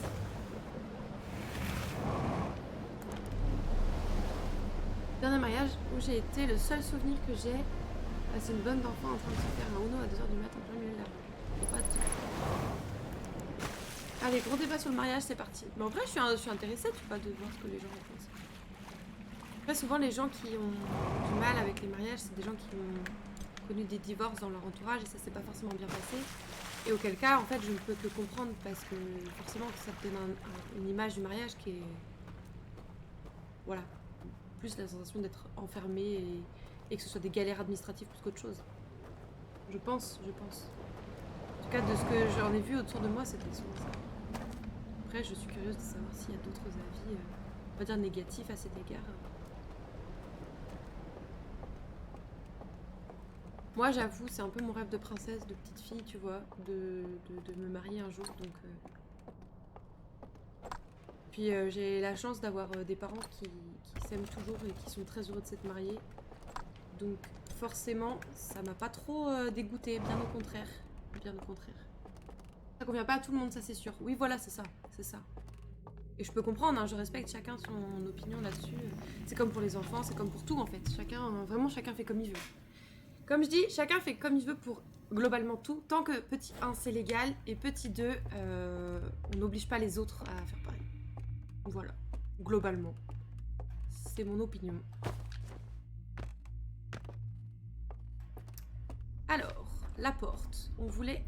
Dernier mariage où j'ai été, le seul souvenir que j'ai, c'est une bonne d'enfant en train de se faire un Uno à 2h du matin en plein milieu de la rue. Faut pas de- Allez, gros débat sur le mariage, c'est parti. Mais en vrai, je suis intéressée, tu vois, de voir ce que les gens en pensent. Après, souvent, les gens qui ont du mal avec les mariages, c'est des gens qui ont connu des divorces dans leur entourage et ça s'est pas forcément bien passé. Et auquel cas, en fait, je ne peux que le comprendre parce que forcément, ça te donne une image du mariage qui est. Voilà. Plus la sensation d'être enfermé et que ce soit des galères administratives plus qu'autre chose. Je pense. En tout cas, de ce que j'en ai vu autour de moi, c'était souvent ça. Après, je suis curieuse de savoir s'il y a d'autres avis, on va dire négatifs à cet égard. Moi, j'avoue, c'est un peu mon rêve de princesse, de petite fille, tu vois, de me marier un jour. Donc, puis j'ai la chance d'avoir des parents qui s'aiment toujours et qui sont très heureux de s'être mariés. Donc, forcément, ça m'a pas trop dégoûtée, bien au contraire. Bien au contraire. Ça convient pas à tout le monde, ça c'est sûr. Oui, voilà, c'est ça. C'est ça. Et je peux comprendre, hein, je respecte chacun son opinion là-dessus. C'est comme pour les enfants, c'est comme pour tout en fait. Vraiment, chacun fait comme il veut. Comme je dis, chacun fait comme il veut pour globalement tout. Tant que petit 1 c'est légal et petit 2, on n'oblige pas les autres à faire pareil. Voilà, globalement. C'est mon opinion. Alors, la porte. On voulait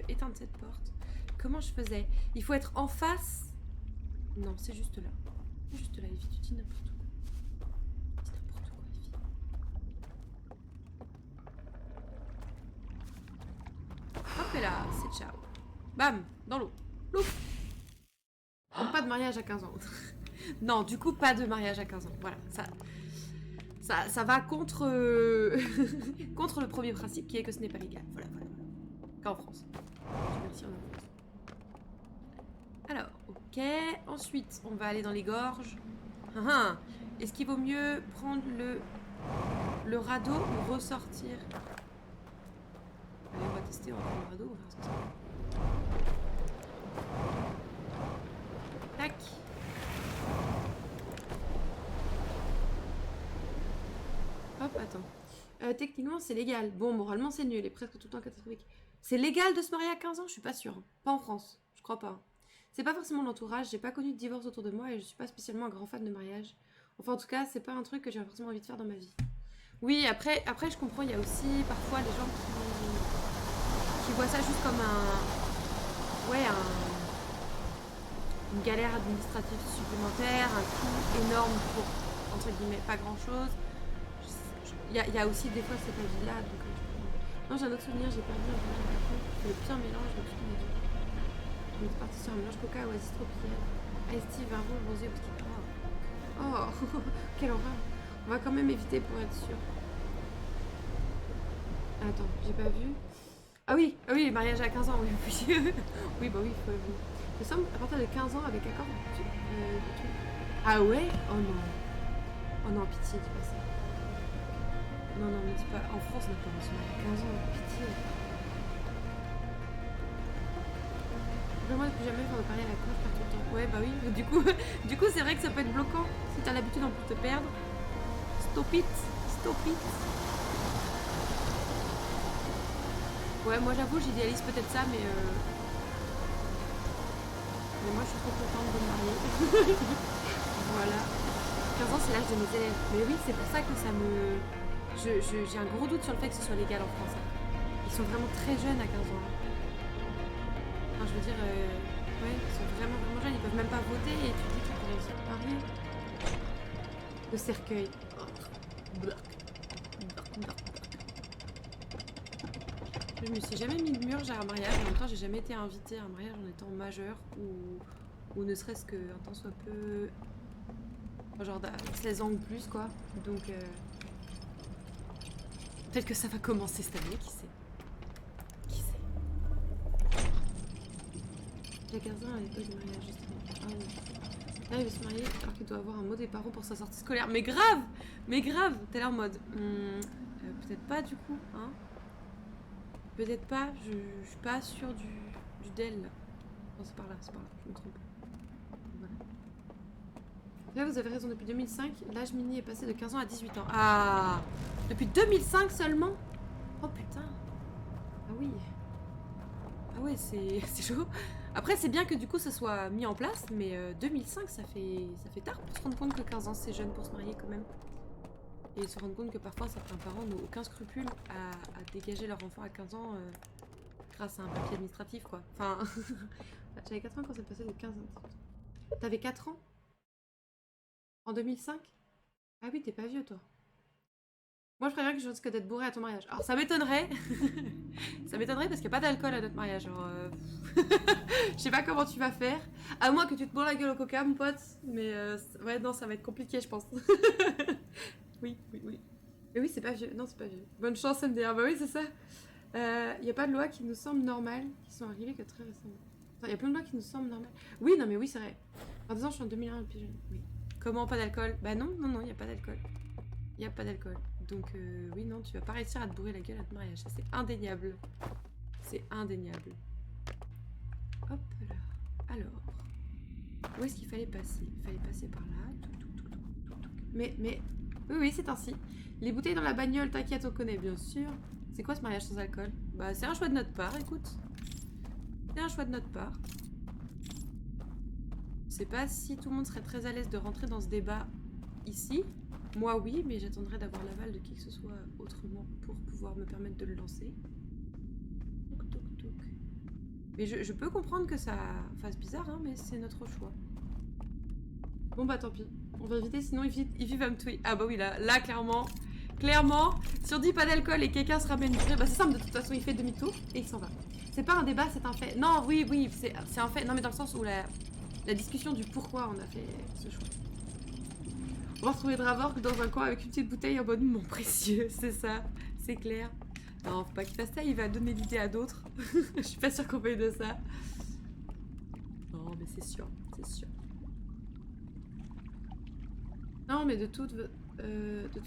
éteindre cette porte. Comment je faisais? Il faut être en face. Non, c'est juste là. C'est juste là, Evie, tu dis n'importe quoi. Tu dis n'importe quoi, Evie. Hop et là, c'est ciao. Bam, dans l'eau. Plouf. Donc pas de mariage à 15 ans. Non, du coup, pas de mariage à 15 ans. Voilà, ça va contre, contre le premier principe qui est que ce n'est pas légal. Voilà. Qu'en France. Merci, en France. Alors, ok. Ensuite, on va aller dans les gorges. Est-ce qu'il vaut mieux prendre le radeau ou ressortir? Allez, on va tester, on va prendre le radeau, on va voir ce que ça fait. Tac. Hop, attends. Techniquement, c'est légal. Bon, moralement, c'est nul. Il est presque tout le temps catastrophique. C'est légal de se marier à 15 ans? Je suis pas sûre. Pas en France. Je crois pas. C'est pas forcément l'entourage. J'ai pas connu de divorce autour de moi et je suis pas spécialement un grand fan de mariage. Enfin, en tout cas, c'est pas un truc que j'ai forcément envie de faire dans ma vie. Oui, après je comprends. Il y a aussi parfois des gens qui voient ça juste comme une galère administrative supplémentaire, un coût énorme pour, entre guillemets, pas grand chose. Il y a aussi des fois cet avis-là. Donc, non, j'ai un autre souvenir, j'ai perdu un peu. C'est le pire mélange de toute ma vie. On est parti sur un mélange coca oasis tropical. Ice tea, vin rouge, rosé, whisky. Oh, quelle horreur. On va quand même éviter pour être sûr. Attends, j'ai pas vu. Ah oui, les mariages à 15 ans, oui. Oui, bah oui, il faut. Il me semble à partir de 15 ans avec accord. Ah ouais? Oh non. Oh non, pitié, dis pas ça. Non, mais dis pas. En France, on n'a pas reçu à 15 ans, pitié. Vraiment, plus jamais faire de parier à la coiffe, perdre ton temps. Ouais, bah oui, du coup, c'est vrai que ça peut être bloquant si t'as l'habitude en plus de te perdre. Stop it. Ouais, moi j'avoue, j'idéalise peut-être ça, mais moi je suis trop contente de me marier. Voilà. 15 ans, c'est l'âge de mes élèves. Mais oui, c'est pour ça que ça me. J'ai un gros doute sur le fait que ce soit légal en France. Ils sont vraiment très jeunes à 15 ans. Enfin, je veux dire, ouais, ils sont vraiment jeunes. Ils peuvent même pas voter et tu dis qu'ils pourraient se marier. Le cercueil. Oh. Je me suis jamais mis de murge à un mariage. En même temps, j'ai jamais été invitée à un mariage en étant majeure ou ne serait-ce qu'un temps soit peu. Genre 16 ans ou plus, quoi. Donc, peut-être que ça va commencer cette année, qui sait. Il y a 15 ans, à l'époque du mariage, justement. Ah oui. Là, il veut se marier alors qu'il doit avoir un mot des parents pour sa sortie scolaire. Mais grave. T'es là en mode. Peut-être pas, du coup, hein. Peut-être pas. Je suis pas sûre du DEL, là. Non, c'est par là, je me trompe. Voilà. Là, vous avez raison, depuis 2005, l'âge mini est passé de 15 ans à 18 ans. Ah, depuis 2005 seulement? Oh putain. Ah oui. Ah ouais, c'est chaud. Après, c'est bien que du coup, ça soit mis en place, mais 2005, ça fait tard pour se rendre compte que 15 ans, c'est jeune pour se marier quand même. Et se rendre compte que parfois, certains parents n'ont aucun scrupule à dégager leur enfant à 15 ans grâce à un papier administratif, quoi. Enfin, j'avais 4 ans quand c'est passé de 15 ans. T'avais 4 ans? En 2005? Ah oui, t'es pas vieux, toi. Moi, je préfère que je risque d'être bourré à ton mariage. Alors, ça m'étonnerait. Ça m'étonnerait parce qu'il n'y a pas d'alcool à notre mariage. Genre, je sais pas comment tu vas faire. À moins que tu te bourres la gueule au coca, mon pote. Mais ouais, non, ça va être compliqué, je pense. Oui, oui, oui. Mais oui, c'est pas vieux. Non, c'est pas vieux. Bonne chance, MDR. Bah oui, c'est ça. Il n'y a pas de lois qui nous semblent normales, qui sont arrivées que très récemment. Il y a plein de lois qui nous semblent normales. Oui, non, mais oui, c'est vrai. En disant, je suis en 2001 et puis oui. Comment pas d'alcool? Bah non, non, non, il n'y a pas d'alcool. Il n'y a pas d'alcool. Donc oui, non, tu vas pas réussir à te bourrer la gueule à ton mariage. Ça, c'est indéniable. C'est indéniable. Hop là. Alors. Où est-ce qu'il fallait passer? Il fallait passer par là. Mais, oui, oui, c'est ainsi. Les bouteilles dans la bagnole, t'inquiète, on connaît, bien sûr. C'est quoi ce mariage sans alcool? Bah, c'est un choix de notre part, écoute. C'est un choix de notre part. Je sais pas si tout le monde serait très à l'aise de rentrer dans ce débat ici. Moi, oui, mais j'attendrai d'avoir l'aval de qui que ce soit autrement pour pouvoir me permettre de le lancer. Toc, toc, toc. Mais je peux comprendre que ça fasse bizarre, hein, mais c'est notre choix. Bon bah tant pis. On va éviter, sinon il va me tuer. Ah bah oui, là clairement, si on dit pas d'alcool et quelqu'un se ramène du bah c'est simple, de toute façon il fait demi-tour et il s'en va. C'est pas un débat, c'est un fait. Non, oui, oui, c'est un fait. Non mais dans le sens où la discussion du pourquoi on a fait ce choix. On va retrouver Dravork dans un coin avec une petite bouteille en mode mon précieux, c'est ça, c'est clair. Non, faut pas qu'il fasse ça, il va donner l'idée à d'autres. Je suis pas sûre qu'on paye de ça. Non mais c'est sûr, c'est sûr. Non, mais de toute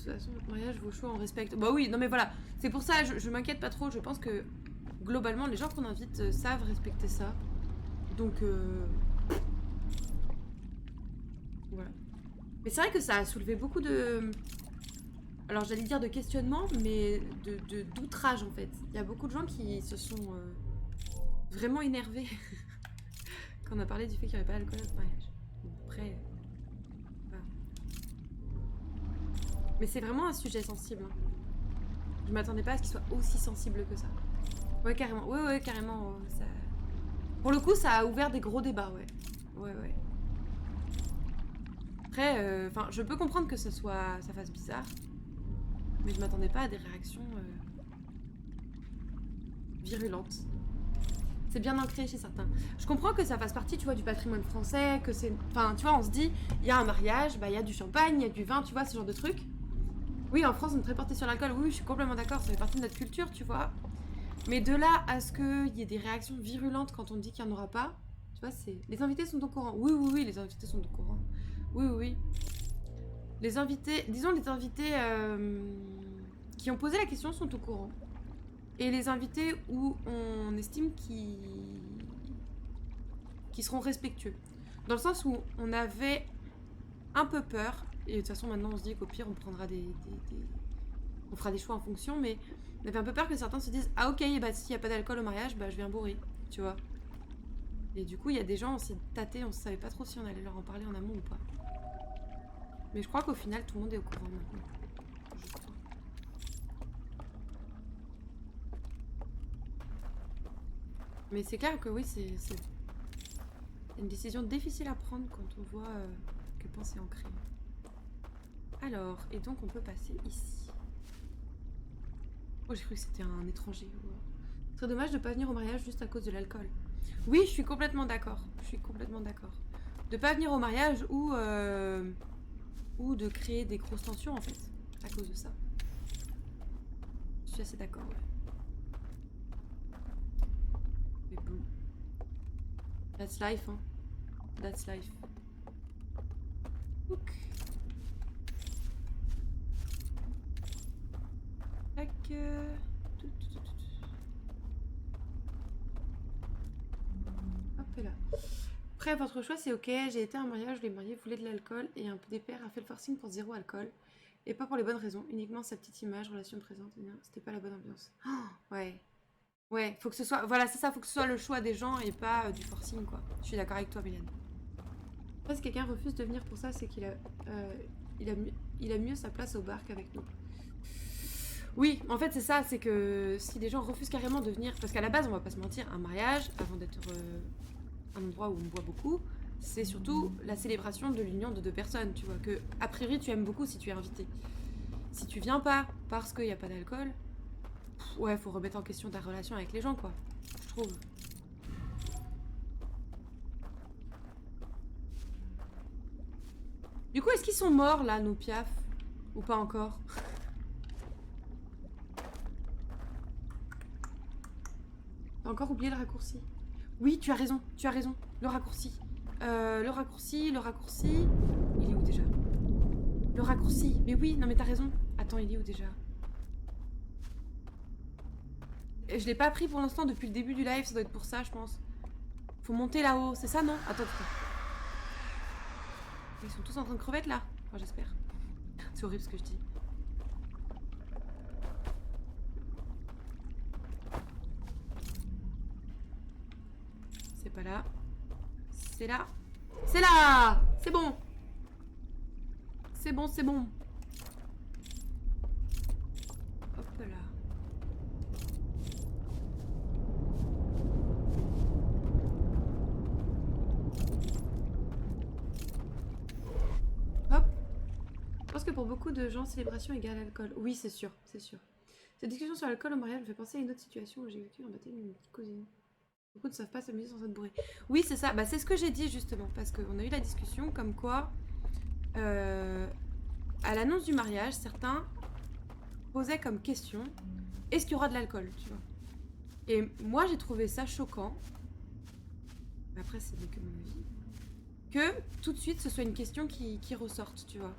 façon, votre mariage, vos choix, on respecte. Bah oui, non mais voilà, c'est pour ça, je m'inquiète pas trop. Je pense que globalement, les gens qu'on invite savent respecter ça. Donc, voilà. Mais c'est vrai que ça a soulevé beaucoup de... Alors j'allais dire de questionnement, mais d'outrage en fait. Il y a beaucoup de gens qui se sont vraiment énervés quand on a parlé du fait qu'il n'y avait pas d'alcool à ce mariage. Bon, après... Mais c'est vraiment un sujet sensible. Hein. Je m'attendais pas à ce qu'il soit aussi sensible que ça. Ouais, carrément. Ouais, carrément. Ça... Pour le coup, ça a ouvert des gros débats, ouais. Ouais. Après, enfin, je peux comprendre que ça fasse bizarre. Mais je m'attendais pas à des réactions virulentes. C'est bien ancré chez certains. Je comprends que ça fasse partie, tu vois, du patrimoine français, que c'est... Enfin, tu vois, on se dit, il y a un mariage, bah il y a du champagne, il y a du vin, tu vois, ce genre de trucs. Oui, en France, on est très porté sur l'alcool. Oui, je suis complètement d'accord. Ça fait partie de notre culture, tu vois. Mais de là à ce qu'il y ait des réactions virulentes quand on dit qu'il n'y en aura pas, tu vois, c'est... Les invités sont au courant. Oui, les invités sont au courant. Oui. Les invités... Disons, les invités qui ont posé la question sont au courant. Et les invités où on estime qu'ils seront respectueux. Dans le sens où on avait un peu peur. Et de toute façon, maintenant, on se dit qu'au pire, on prendra on fera des choix en fonction, mais on avait un peu peur que certains se disent « Ah ok, bah s'il n'y a pas d'alcool au mariage, bah je viens bourrer. » Tu vois. Et du coup, il y a des gens, on s'est tâtés, on savait pas trop si on allait leur en parler en amont ou pas. Mais je crois qu'au final, tout le monde est au courant maintenant. Je crois. Mais c'est clair que oui, c'est une décision difficile à prendre quand on voit que penser ancré. Alors, et donc on peut passer ici. Oh, j'ai cru que c'était un étranger. Ce serait dommage de pas venir au mariage juste à cause de l'alcool. Oui, je suis complètement d'accord. De pas venir au mariage ou de créer des grosses tensions en fait, à cause de ça. Je suis assez d'accord, ouais. Mais bon. That's life, hein. That's life. Ok. Tac. Hop là. Après, votre choix, c'est ok. J'ai été à un mariage où les mariés voulaient de l'alcool et un peu des pères a fait le forcing pour zéro alcool. Et pas pour les bonnes raisons, uniquement sa petite image, relation présente. C'était pas la bonne ambiance. Oh, ouais. Ouais, faut que ce soit. Voilà, c'est ça, faut que ce soit le choix des gens et pas du forcing, quoi. Je suis d'accord avec toi, Mylène. Après, si quelqu'un refuse de venir pour ça, c'est qu'il a, il a mieux sa place au bar qu'avec nous. Oui, en fait, c'est ça, c'est que si des gens refusent carrément de venir. Parce qu'à la base, on va pas se mentir, un mariage, avant d'être un endroit où on boit beaucoup, c'est surtout la célébration de l'union de deux personnes, tu vois. Que, a priori, tu aimes beaucoup si tu es invité. Si tu viens pas parce qu'il n'y a pas d'alcool, ouais, faut remettre en question ta relation avec les gens, quoi. Je trouve. Du coup, est-ce qu'ils sont morts, là, nos piafs? Ou pas encore? T'as encore oublié le raccourci. Oui, tu as raison, tu as raison. Le raccourci. Le raccourci, le raccourci... Il est où, déjà? Le raccourci. Mais oui, non mais t'as raison. Attends, il est où, déjà? Je l'ai pas pris pour l'instant depuis le début du live, ça doit être pour ça, je pense. Faut monter là-haut, c'est ça, non? Attends, attends. Ils sont tous en train de crevettes, là? Enfin, j'espère. C'est horrible ce que je dis. C'est pas là. C'est là. C'est là! C'est bon! C'est bon, c'est bon. Hop là. Hop. Je pense que pour beaucoup de gens, célébration égale alcool. Oui, c'est sûr, c'est sûr. Cette discussion sur l'alcool au mariage me fait penser à une autre situation où j'ai vécu un baptême d'une petite cousine. Beaucoup ne savent pas s'amuser sans être bourré. Oui, c'est ça. Bah, c'est ce que j'ai dit justement, parce qu'on a eu la discussion comme quoi, à l'annonce du mariage, certains posaient comme question, est-ce qu'il y aura de l'alcool, tu vois? Et moi, j'ai trouvé ça choquant. Après, c'est que mon avis. Que tout de suite, ce soit une question qui ressorte, tu vois.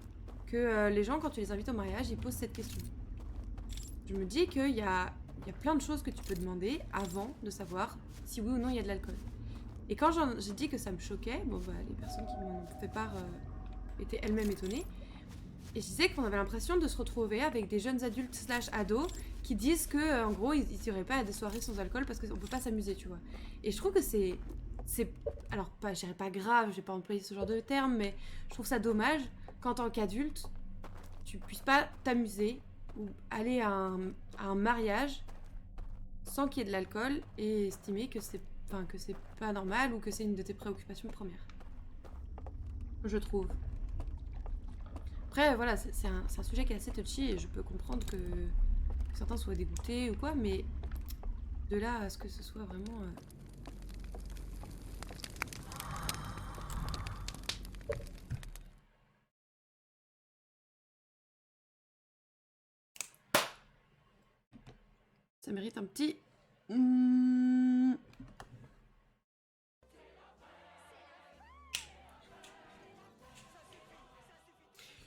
Que les gens, quand tu les invites au mariage, ils posent cette question. Je me dis qu'il y a plein de choses que tu peux demander avant de savoir si oui ou non il y a de l'alcool. Et quand j'ai dit que ça me choquait, bon bah les personnes qui m'ont fait part étaient elles-mêmes étonnées. Et je disais qu'on avait l'impression de se retrouver avec des jeunes adultes slash ados qui disent que en gros ils iraient pas à des soirées sans alcool parce qu'on peut pas s'amuser, tu vois. Et je trouve que c'est alors pas, je dirais pas grave, je vais pas employer ce genre de terme, mais je trouve ça dommage qu'en tant qu'adulte tu puisses pas t'amuser ou aller à un mariage sans qu'il y ait de l'alcool et estimer que c'est pas normal ou que c'est une de tes préoccupations premières. Je trouve. Après, voilà, c'est un sujet qui est assez touchy et je peux comprendre que certains soient dégoûtés ou quoi, mais de là à ce que ce soit vraiment... Ça mérite un petit...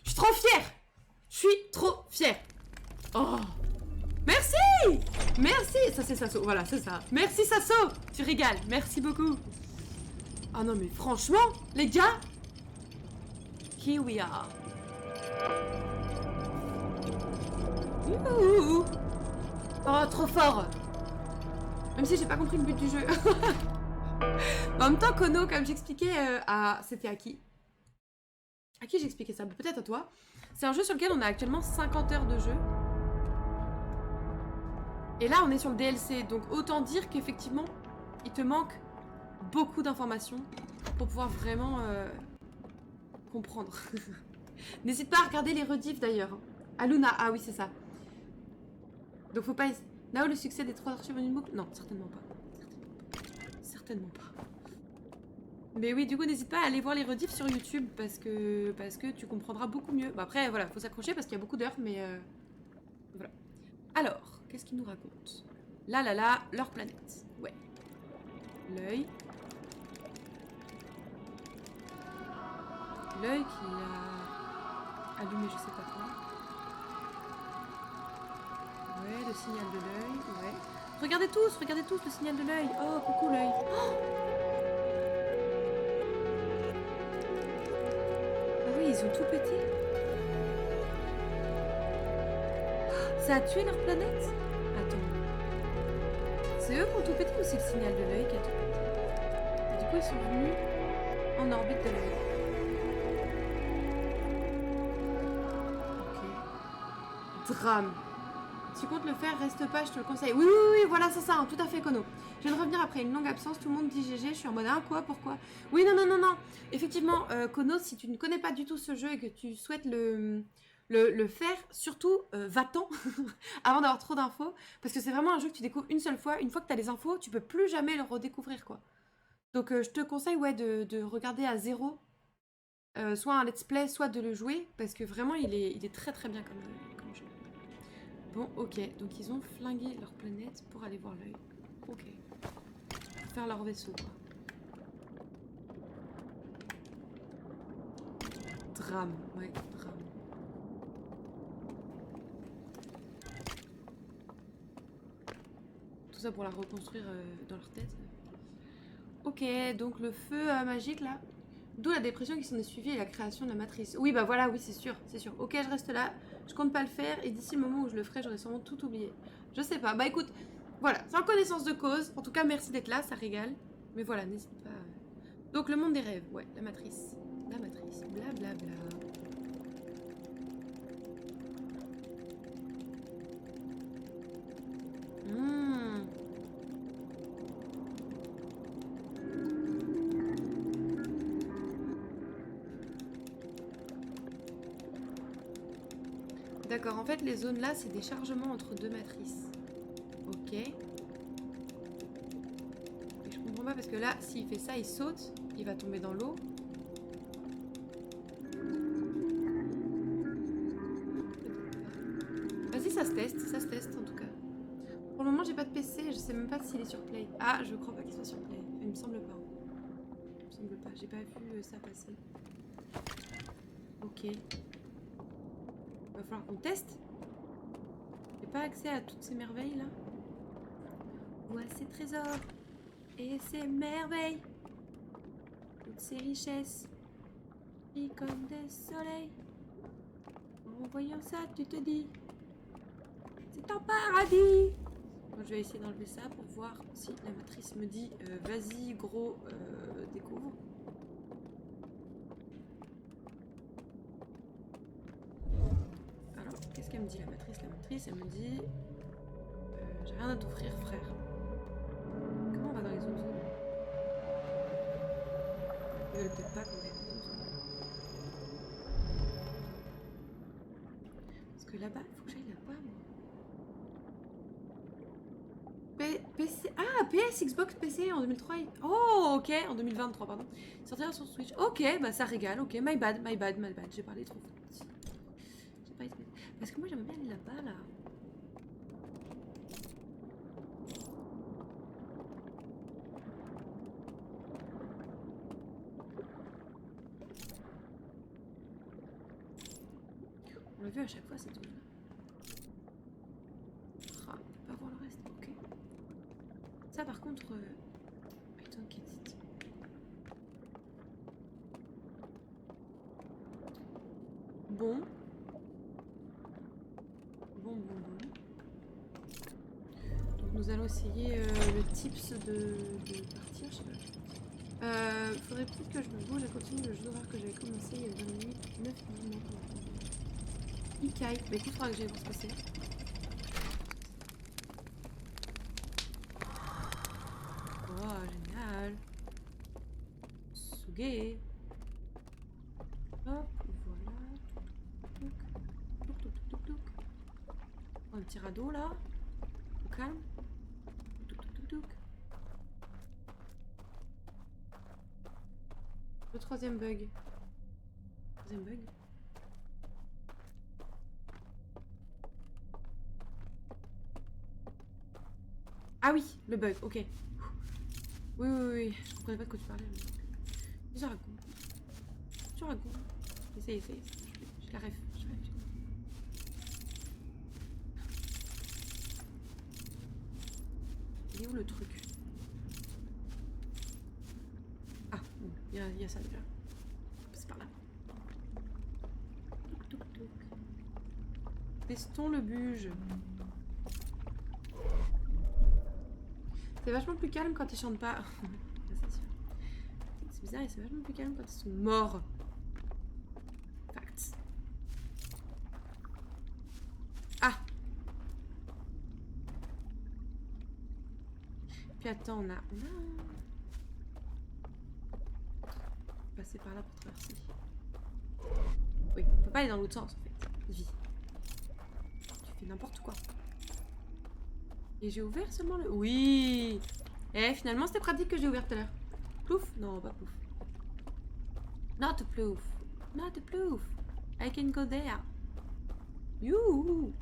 Je suis trop fière! Je suis trop fière! Oh! Merci! Merci! Ça c'est Sasso, voilà, c'est ça. Merci Sasso! Tu régales, merci beaucoup. Ah non mais franchement, les gars! Here we are. Youhou! Oh, trop fort! Même si j'ai pas compris le but du jeu. En même temps, Kono, comme j'expliquais à... C'était à qui? À qui j'expliquais ça? Peut-être à toi. C'est un jeu sur lequel on a actuellement 50 heures de jeu. Et là, on est sur le DLC. Donc autant dire qu'effectivement, il te manque beaucoup d'informations pour pouvoir vraiment comprendre. N'hésite pas à regarder les rediffs d'ailleurs. Aluna, ah oui, c'est ça. Donc faut pas... Nao, le succès des 3 archives en une boucle? Non, certainement pas. Certainement pas. Mais oui, du coup, n'hésite pas à aller voir les rediffs sur YouTube parce que tu comprendras beaucoup mieux. Bon, après, voilà, faut s'accrocher parce qu'il y a beaucoup d'heures, mais voilà. Alors, qu'est-ce qu'ils nous racontent? Là, leur planète. Ouais. L'œil. L'œil qui a allumé je sais pas quoi. Ouais, le signal de l'œil, ouais. Regardez tous le signal de l'œil. Oh, coucou l'œil. Oh, ils ont tout pété. Ça a tué leur planète? Attends. C'est eux qui ont tout pété ou c'est le signal de l'œil qui a tout pété? Et du coup, ils sont venus en orbite de l'œil. Ok. Drame. Si tu comptes le faire, reste pas, je te le conseille. Oui, oui, oui, voilà, c'est ça, hein, tout à fait, Kono. Je viens de revenir après une longue absence, tout le monde dit GG, je suis en mode, ah, quoi, pourquoi? Oui, non, non, non, non. Effectivement, Kono, si tu ne connais pas du tout ce jeu et que tu souhaites le faire, surtout, va-t'en avant d'avoir trop d'infos, parce que c'est vraiment un jeu que tu découvres une seule fois. Une fois que tu as les infos, tu peux plus jamais le redécouvrir, quoi. Donc, je te conseille, ouais, de regarder à zéro, soit un let's play, soit de le jouer, parce que vraiment, il est très très bien comme jeu. Bon, ok, donc ils ont flingué leur planète pour aller voir l'œil. Ok. Pour faire leur vaisseau, quoi. Drame, ouais, drame. Tout ça pour la reconstruire dans leur tête. Ok, donc le feu magique, là. D'où la dépression qui s'en est suivie et la création de la matrice. Oui, bah voilà, oui, c'est sûr, c'est sûr. Ok, je reste là, je compte pas le faire, et d'ici le moment où je le ferai, j'aurai sûrement tout oublié. Je sais pas, bah écoute, voilà, c'est en connaissance de cause. En tout cas, merci d'être là, ça régale. Mais voilà, n'hésite pas. Donc le monde des rêves, ouais, la matrice. La matrice, blablabla. Bla, bla. D'accord, en fait, les zones là, c'est des chargements entre deux matrices. Ok. Et je comprends pas parce que là, s'il fait ça, il saute, il va tomber dans l'eau. Vas-y, ça se teste en tout cas. Pour le moment, j'ai pas de PC, je sais même pas s'il est sur Play. Ah, je crois pas qu'il soit sur Play. Il me semble pas. Il me semble pas, j'ai pas vu ça passer. Ok. Va falloir qu'on teste. J'ai pas accès à toutes ces merveilles là. Vois ces trésors et ces merveilles. Toutes ces richesses brillent comme des soleils. En voyant ça, tu te dis, c'est un paradis. Moi, je vais essayer d'enlever ça pour voir si la matrice me dit vas-y gros, découvre. Alors, qu'est-ce qu'elle me dit la matrice? La matrice, elle me dit j'ai rien à t'offrir, frère. Comment on va dans les autres zones? Ils veulent peut-être pas qu'on aille dans les autres zones. Parce que là-bas, il faut que j'aille là-bas, moi. PC... Ah, PS, Xbox, PC en 2003. Oh, ok, en 2023, pardon. Sortira sur Switch. Ok, bah ça régale, ok. My bad. J'ai parlé trop vite. J'ai parlé trop vite. Parce que moi, j'aimerais bien aller là-bas, là. On l'a vu à chaque fois, cette zone-là. Ah, on peut pas voir le reste, ok. Ça, par contre... I don't get it. Bon. Bon. Donc nous allons essayer le tips de partir, je sais pas. Faudrait peut-être que je me bouge et continue le jeu d'horreur que j'avais commencé il y a 20 minutes, 9 minutes. Ikai, bah écoute, faudra que j'aille voir ce que c'est. Oh, génial. Suge. Hop, voilà. Touk. Oh, un petit radeau là. Au calme. Touk. Le troisième bug. Ah oui, le bug, ok. Oui, je comprenais pas de quoi tu parlais. Je raconte. Essaye. Je la rêve. Il est où le truc? Ah, bon, il y a ça déjà. C'est par là. Testons le buge. C'est vachement plus calme quand ils chantent pas. C'est bizarre, c'est vachement plus calme quand ils sont morts. Facts. Ah! Puis attends, on a... passer par là pour traverser. Oui, on peut pas aller dans l'autre sens en fait. Vie. Tu fais n'importe quoi. Et j'ai ouvert seulement le... Oui! Eh, finalement, c'était pratique que j'ai ouvert tout à l'heure. Plouf? Non, pas plouf. Not a plouf. Not a plouf. I can go there. Youhou!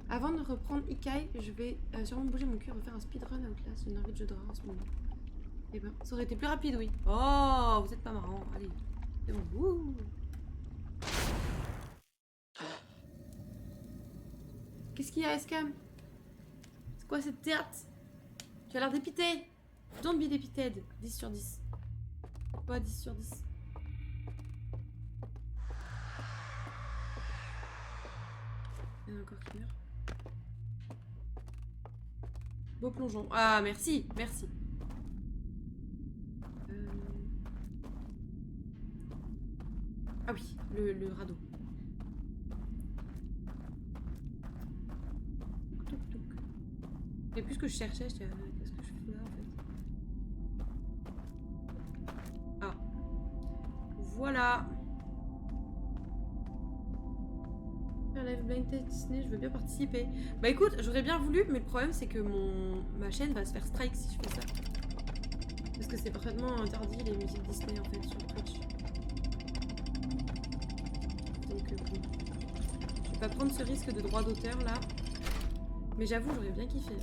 Avant de reprendre Ikai, je vais sûrement bouger mon cul et refaire un speedrun à Outlast. J'ai une envie de jeu d'horreur en ce moment. Eh ben, ça aurait été plus rapide, oui. Oh, vous êtes pas marrant. Allez, c'est bon. Wouh! Qu'est-ce qu'il y a, Escam? C'est quoi cette tête? Tu as l'air dépité. Don't be dépited. 10 sur 10. Pas 10 sur 10. Il y en a encore qui meurt. Beau plongeon. Ah, merci, merci. Ah oui, le radeau. Et plus que je cherchais, je disais, qu'est-ce que je fous là en fait? Ah. Voilà. Un live blind test Disney, je veux bien participer. Bah écoute, j'aurais bien voulu, mais le problème c'est que ma chaîne va se faire strike si je fais ça. Parce que c'est parfaitement interdit les musiques Disney en fait sur Twitch. Donc bon. Je vais pas prendre ce risque de droit d'auteur là. Mais j'avoue, j'aurais bien kiffé.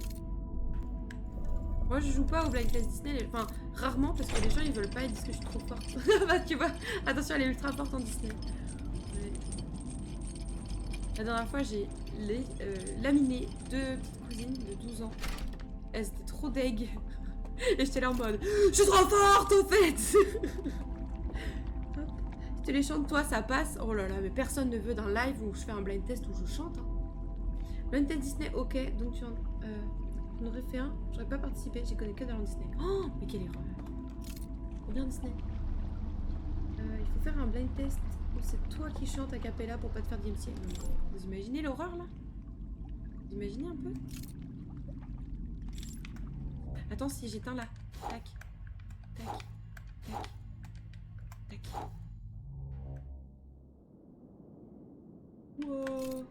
Moi je joue pas au blind test Disney, enfin rarement parce que les gens ils veulent pas, ils disent que je suis trop forte. Bah tu vois, attention elle est ultra forte en Disney. Ouais. La dernière fois j'ai laminé 2 petites cousines de 12 ans. Elles étaient trop deg. Et j'étais là en mode je suis trop forte en fait. Je te les chante toi ça passe. Oh là là mais personne ne veut d'un live où je fais un blind test où je chante hein. Blind test Disney ok donc tu en aurais fait un, j'aurais pas participé, j'y connais que dans Disney. Oh mais quelle erreur. Trop bien Disney. Il faut faire un blind test où c'est toi qui chantes a cappella pour pas te faire DMC. Vous imaginez l'horreur là? Vous imaginez un peu? Attends si j'éteins là. Tac. Tac. Tac. Tac. Wow.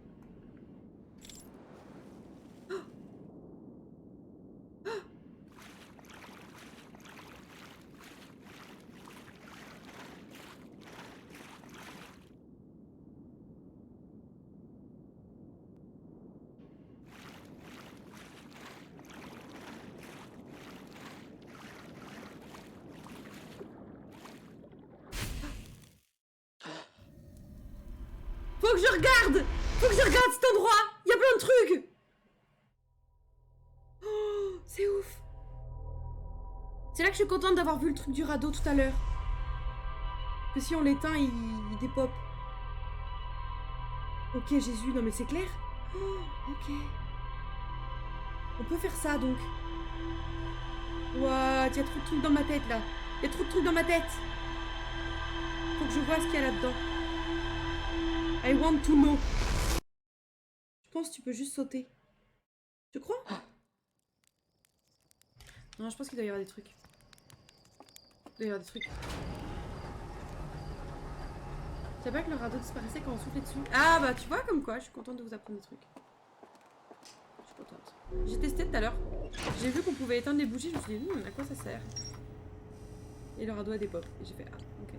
Faut que je regarde! Faut que je regarde cet endroit! Il y a plein de trucs! Oh, c'est ouf! C'est là que je suis contente d'avoir vu le truc du radeau tout à l'heure. Que si on l'éteint, il dépop. Ok, Jésus, non mais c'est clair? Oh, ok. On peut faire ça donc. What? Il y a trop de trucs dans ma tête là. Il y a trop de trucs dans ma tête. Faut que je vois ce qu'il y a là-dedans. I want to know. Je pense que tu peux juste sauter. Tu crois? Non, je pense qu'il doit y avoir des trucs. Il doit y avoir des trucs. Tu savais pas que le radeau disparaissait quand on soufflait dessus? Ah bah tu vois comme quoi, je suis contente de vous apprendre des trucs. Je suis contente. J'ai testé tout à l'heure. J'ai vu qu'on pouvait éteindre les bougies, je me suis dit, à quoi ça sert? Et le radeau a des pop. Et j'ai fait, ah, ok.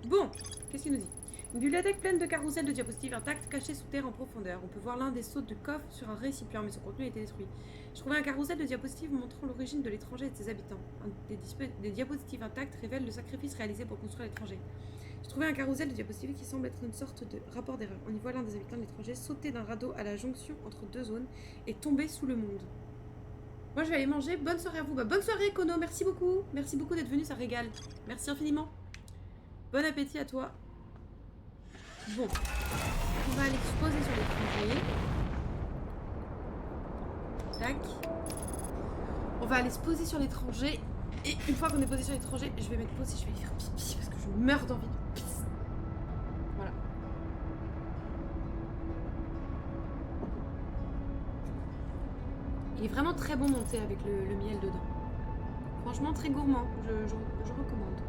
Bon, qu'est-ce qu'il nous dit? Une bibliothèque pleine de carousels de diapositives intactes cachés sous terre en profondeur. On peut voir l'un des seaux de coffre sur un récipient, mais son contenu a été détruit. Je trouvais un carrousel de diapositives montrant l'origine de l'étranger et de ses habitants. Des diapositives intactes révèlent le sacrifice réalisé pour construire l'étranger. J'ai trouvé un carrousel de diapositives qui semble être une sorte de rapport d'erreur. On y voit l'un des habitants de l'étranger sauter d'un radeau à la jonction entre 2 zones et tomber sous le monde. Moi je vais aller manger. Bonne soirée à vous. Bah, bonne soirée Kono, merci beaucoup. Merci beaucoup d'être venu, ça régale. Merci infiniment. Bon appétit à toi. Bon. On va aller se poser sur l'étranger. Tac. On va aller se poser sur l'étranger. Et une fois qu'on est posé sur l'étranger, je vais mettre pause et je vais aller faire pipi parce que je meurs d'envie de pisse. Voilà. Il est vraiment très bon monté avec le miel dedans. Franchement, très gourmand. Je recommande.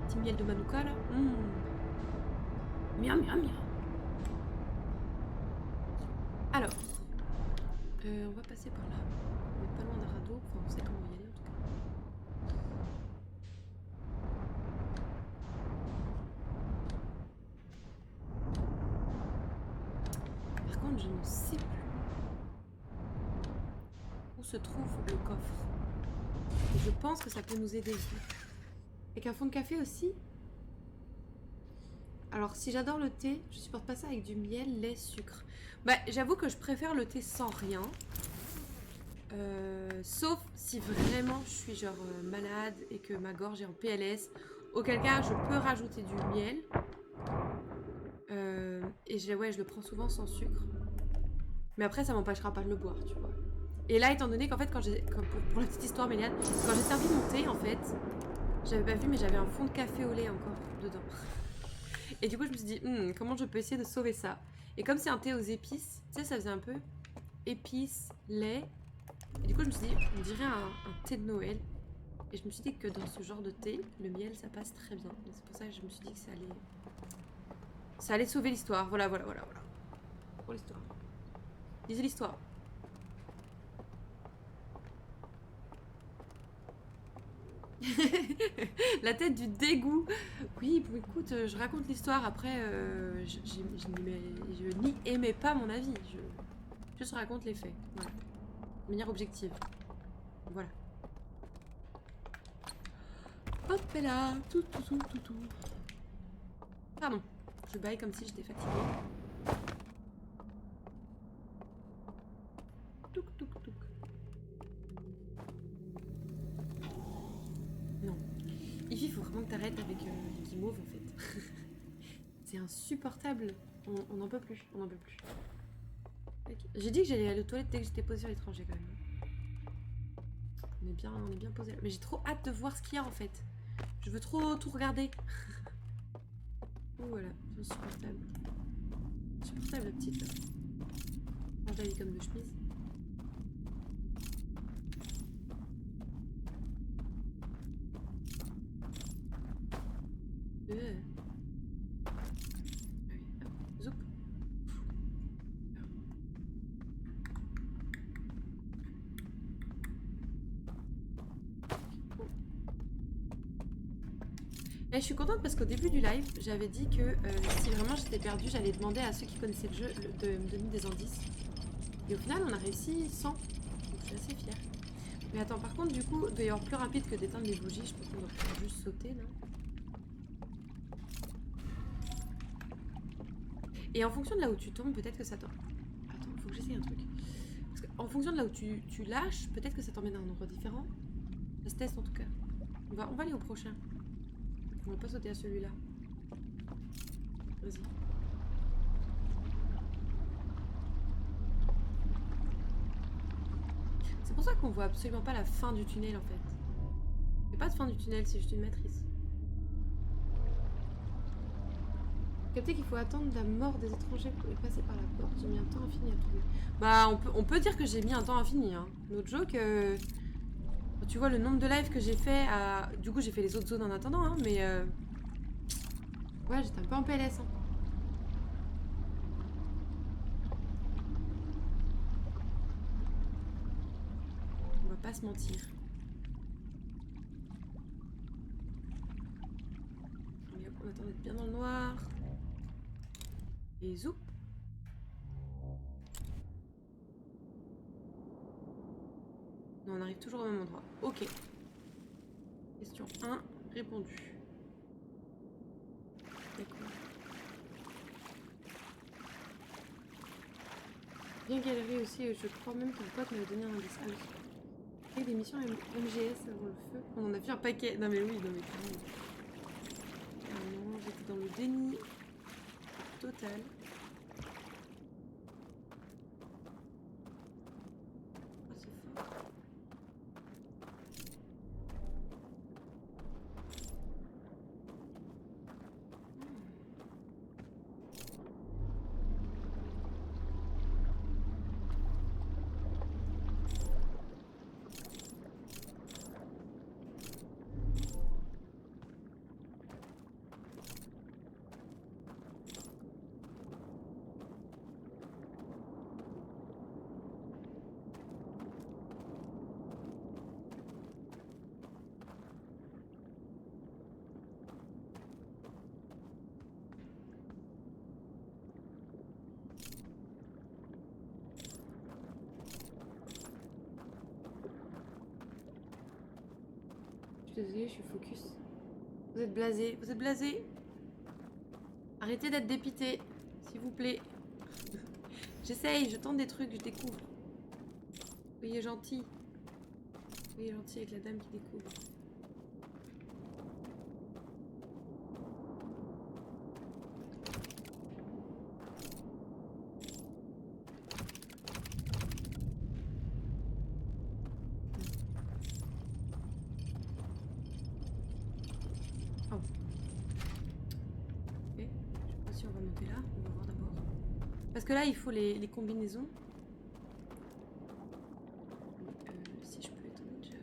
Petit miel de Manuka là. Miam, miam, miam. Alors, on va passer par là. On est pas loin d'un radeau. Enfin, on sait comment on va y aller en tout cas. Par contre, je ne sais plus où se trouve le coffre. Et je pense que ça peut nous aider. Avec un fond de café aussi. Alors, si j'adore le thé, je supporte pas ça avec du miel, lait, sucre. Bah, j'avoue que je préfère le thé sans rien. Sauf si vraiment je suis genre malade et que ma gorge est en PLS. Auquel cas, je peux rajouter du miel. Et je le prends souvent sans sucre. Mais après, ça m'empêchera pas de le boire, tu vois. Et là, étant donné qu'en fait, pour la petite histoire, Méliane, quand j'ai servi mon thé, en fait, j'avais pas vu, mais j'avais un fond de café au lait encore dedans. Et du coup, je me suis dit, comment je peux essayer de sauver ça? Et comme c'est un thé aux épices, tu sais, ça faisait un peu épices, lait. Et du coup, je me suis dit, on dirait un thé de Noël. Et je me suis dit que dans ce genre de thé, le miel, ça passe très bien. C'est pour ça que je me suis dit que ça allait sauver l'histoire. Voilà. Pour l'histoire. Lisez l'histoire. La tête du dégoût. Oui, bon, écoute, je raconte l'histoire. Après, je n'y aimais pas mon avis. Je raconte les faits. Voilà. De manière objective. Voilà. Hop là. Tout. Pardon. Je baille comme si j'étais fatiguée. Touk. Non. Ify, il faut vraiment que t'arrêtes avec les guimauves en fait. C'est insupportable. On n'en peut plus. J'ai dit que j'allais aller aux toilettes dès que j'étais posée sur l'étranger quand même. On est bien posé. Mais j'ai trop hâte de voir ce qu'il y a en fait. Je veux trop tout regarder. Oh voilà, c'est insupportable. Insupportable la petite là. Change d'avis comme de chemise. Zoup. Et je suis contente parce qu'au début du live, j'avais dit que si vraiment j'étais perdue, j'allais demander à ceux qui connaissaient le jeu de me donner des indices. Et au final, on a réussi sans. Donc je suis assez fière. Mais attends, par contre, du coup, il doit y avoir plus rapide que d'éteindre les bougies. Je pense qu'on doit pouvoir juste sauter, non? Et en fonction de là où tu tombes, peut-être que ça t'emmène. Attends, faut que j'essaye un truc. Parce qu'en fonction de là où tu lâches, peut-être que ça t'emmène à un endroit différent. Ça se teste en tout cas. On va aller au prochain. On va pas sauter à celui-là. Vas-y. C'est pour ça qu'on voit absolument pas la fin du tunnel en fait. Il n'y a pas de fin du tunnel, c'est juste une matrice. Capter qu'il faut attendre la mort des étrangers pour passer par la porte. J'ai mis un temps infini à trouver. Bah, on peut dire que j'ai mis un temps infini. Hein. No joke. Tu vois le nombre de lives que j'ai fait à... Du coup, j'ai fait les autres zones en attendant, hein, mais... Ouais, j'étais un peu en PLS. Hein. On va pas se mentir. Allez, hop, on attend d'être bien dans le noir. Et zou. Non, on arrive toujours au même endroit. Ok. Question 1, répondue. D'accord. Bien galéré aussi, je crois même que mon pote m'avait donné un indice. Ah oui. Et des missions MGS avant le feu. On en a fait un paquet. Non mais oui, non mais carrément. Ah non, j'étais dans le déni. total. Oh, c'est fort. Désolée, je suis focus. Vous êtes blasé, vous êtes blasé. Arrêtez d'être dépité, s'il vous plaît. J'essaye, je tente des trucs, je découvre. Soyez gentil. Soyez gentil avec la dame qui découvre. Parce que là, il faut les combinaisons. Si je peux étonner déjà.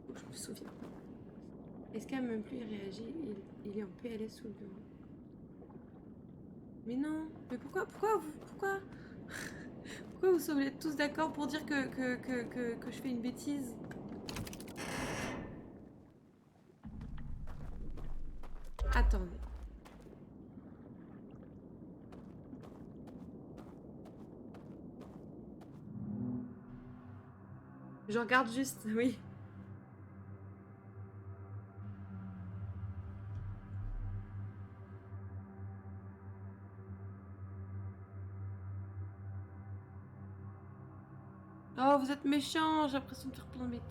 Oh, je me souviens. Est-ce qu'elle même plus il réagit? Il est en PLS sous le bureau. Mais non. Mais pourquoi pourquoi vous semblez être tous d'accord pour dire que je fais une bêtise? Attendez. Je regarde juste, oui. Oh, vous êtes méchant, j'ai l'impression de faire plein de bêtises.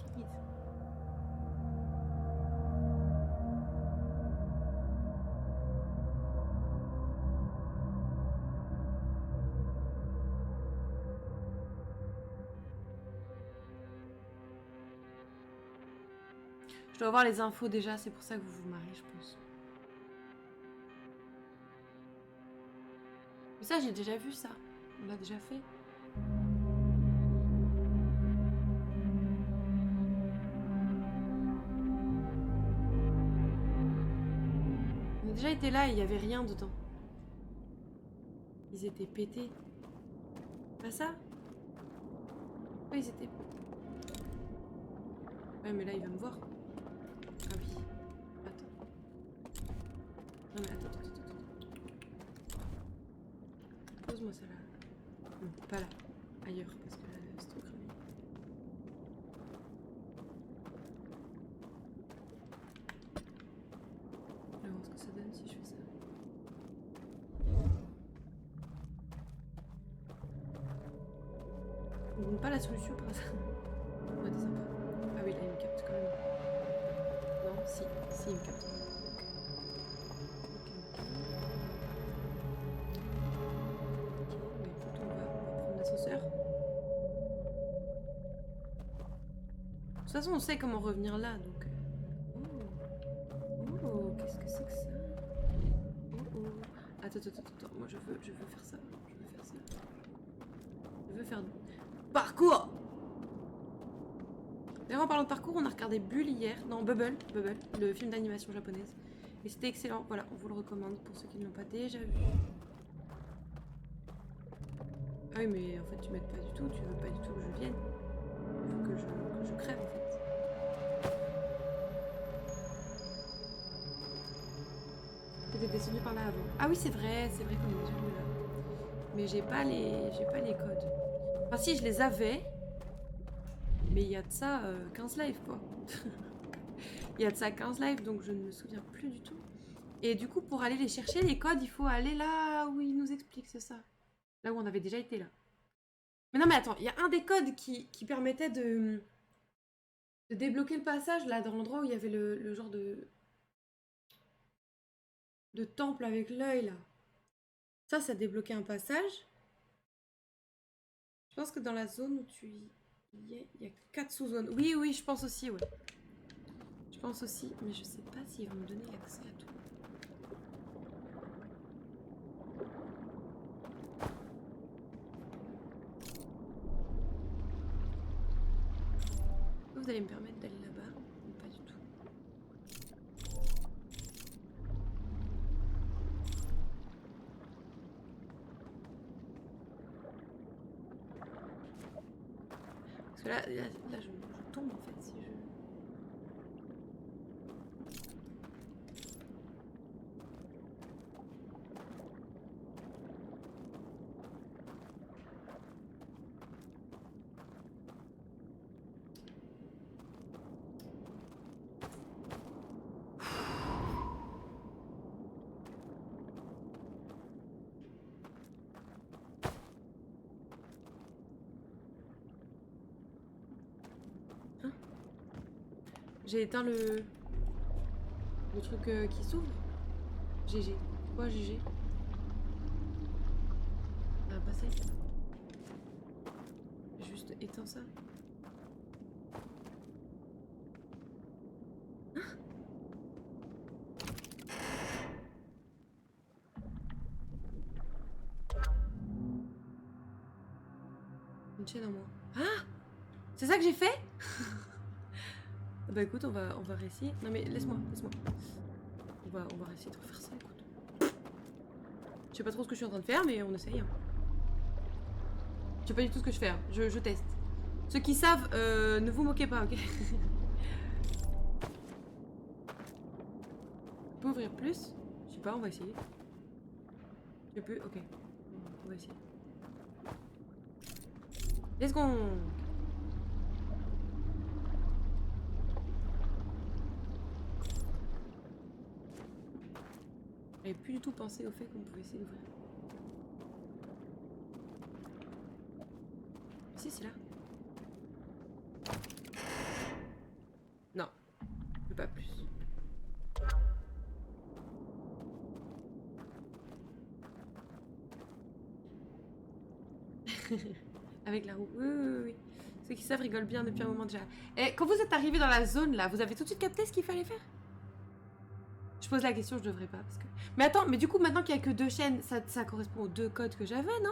Je dois avoir les infos déjà, c'est pour ça que vous vous mariez, je pense. Mais ça, j'ai déjà vu ça. On l'a déjà fait. On a déjà été là et il n'y avait rien dedans. Ils étaient pétés. Pas ça? Ouais, ils étaient... Ouais, mais là, il va me voir. Ah oui. Attends. Non, mais attends. Pose-moi ça là. Non, pas là. Ailleurs, parce que là, c'est trop cramé. On va voir ce que ça donne si je fais ça. On donne pas la solution par hasard. Ouais, t'es sympa. Ah oui, là, il me capte quand même. Non, si, il me capte. De toute façon, on sait comment revenir là, donc... Oh, qu'est-ce que c'est que ça? Oh. Attends, moi je veux faire ça. Je veux faire... Parcours! D'ailleurs, en parlant de parcours, on a regardé Bulle hier. Non, Bubble, le film d'animation japonaise. Et c'était excellent, voilà, on vous le recommande pour ceux qui ne l'ont pas déjà vu. Ah oui, mais en fait, tu m'aides pas du tout, tu veux pas du tout que je vienne. Tu veux que je crève, en fait. T'es descendu par là avant. Ah oui, c'est vrai qu'on est déjà venu là. Mais j'ai pas les codes. Enfin si, je les avais. Mais il y a de ça 15 lives, quoi. Il y a de ça 15 lives, donc je ne me souviens plus du tout. Et du coup, pour aller les chercher, les codes, il faut aller là où il nous explique, c'est ça. Là où on avait déjà été, là. Mais non, mais attends, il y a un des codes qui permettait de débloquer le passage, là, dans l'endroit où il y avait le genre de... de temple avec l'œil là. Ça débloquait un passage. Je pense que dans la zone où tu y es, il y a 4 sous-zones. Oui, oui, je pense aussi, ouais. Je pense aussi, mais je sais pas s'ils vont me donner accès à tout. Vous allez me permettre d'aller là-bas ou pas du tout? Parce que là je tombe en fait si je... Hein? J'ai éteint le truc qui s'ouvre. GG. Quoi GG? Ça va passer. Juste éteins ça. Une chaîne en moins. Ah! C'est ça que j'ai fait? Bah écoute, on va réessayer. Non mais laisse-moi. On va réessayer de refaire ça, écoute. Je sais pas trop ce que je suis en train de faire, mais on essaye. Hein. Je sais pas du tout ce que je fais. Hein. Je teste. Ceux qui savent, ne vous moquez pas, ok? Je peux ouvrir plus? Je sais pas, on va essayer. Je peux, ok. On va essayer. Let's go! J'avais plus du tout pensé au fait qu'on pouvait essayer d'ouvrir. Si, c'est là. Non, je peux pas plus. Avec la roue. Oui. Ceux qui savent rigolent bien depuis un moment déjà. Et quand vous êtes arrivé dans la zone là, vous avez tout de suite capté ce qu'il fallait faire? Je pose la question, je devrais pas parce que... Mais attends, mais du coup maintenant qu'il y a que 2 chaînes, ça correspond aux 2 codes que j'avais, non?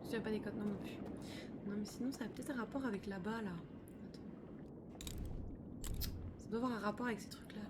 Je sais pas des codes non plus. Non mais sinon ça a peut-être un rapport avec là-bas là. Attends. Ça doit avoir un rapport avec ces trucs là.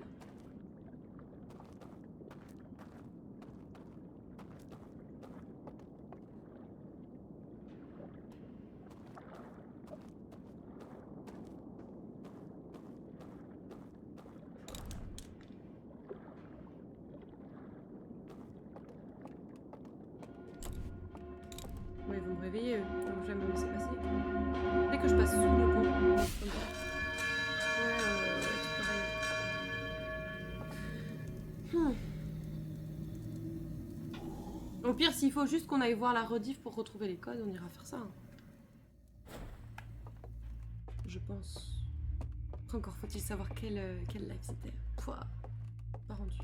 Bon, ils vont me réveiller, eux. Ils vont jamais me laisser passer. Dès que je passe sous le pont, comme ça. Ouais, tout pareil. Au pire, s'il faut juste qu'on aille voir la rediff pour retrouver les codes, on ira faire ça. Hein. Je pense. Encore faut-il savoir quel live c'était. Pouah, pas rendu.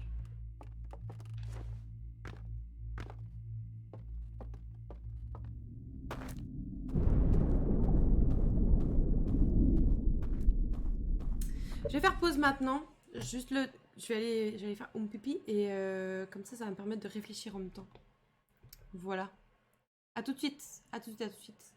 Je vais faire pause maintenant. Juste le... Je vais aller faire pipi et comme ça va me permettre de réfléchir en même temps. Voilà. À tout de suite. À tout de suite, à tout de suite.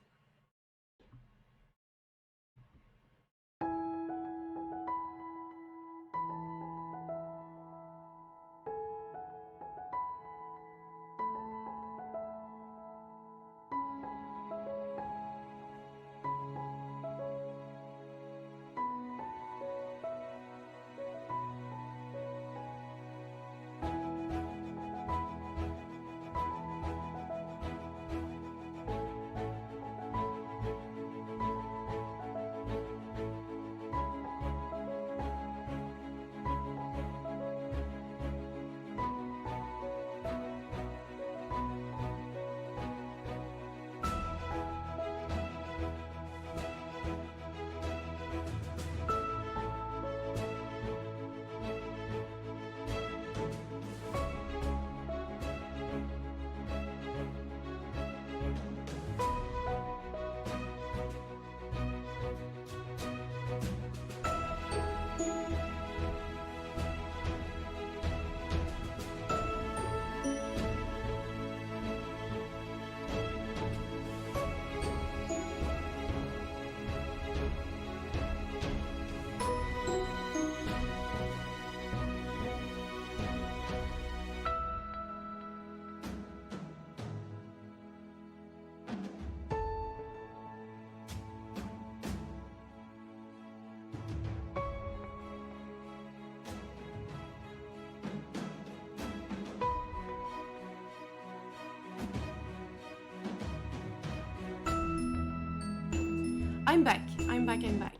I'm back. I'm back, I'm back.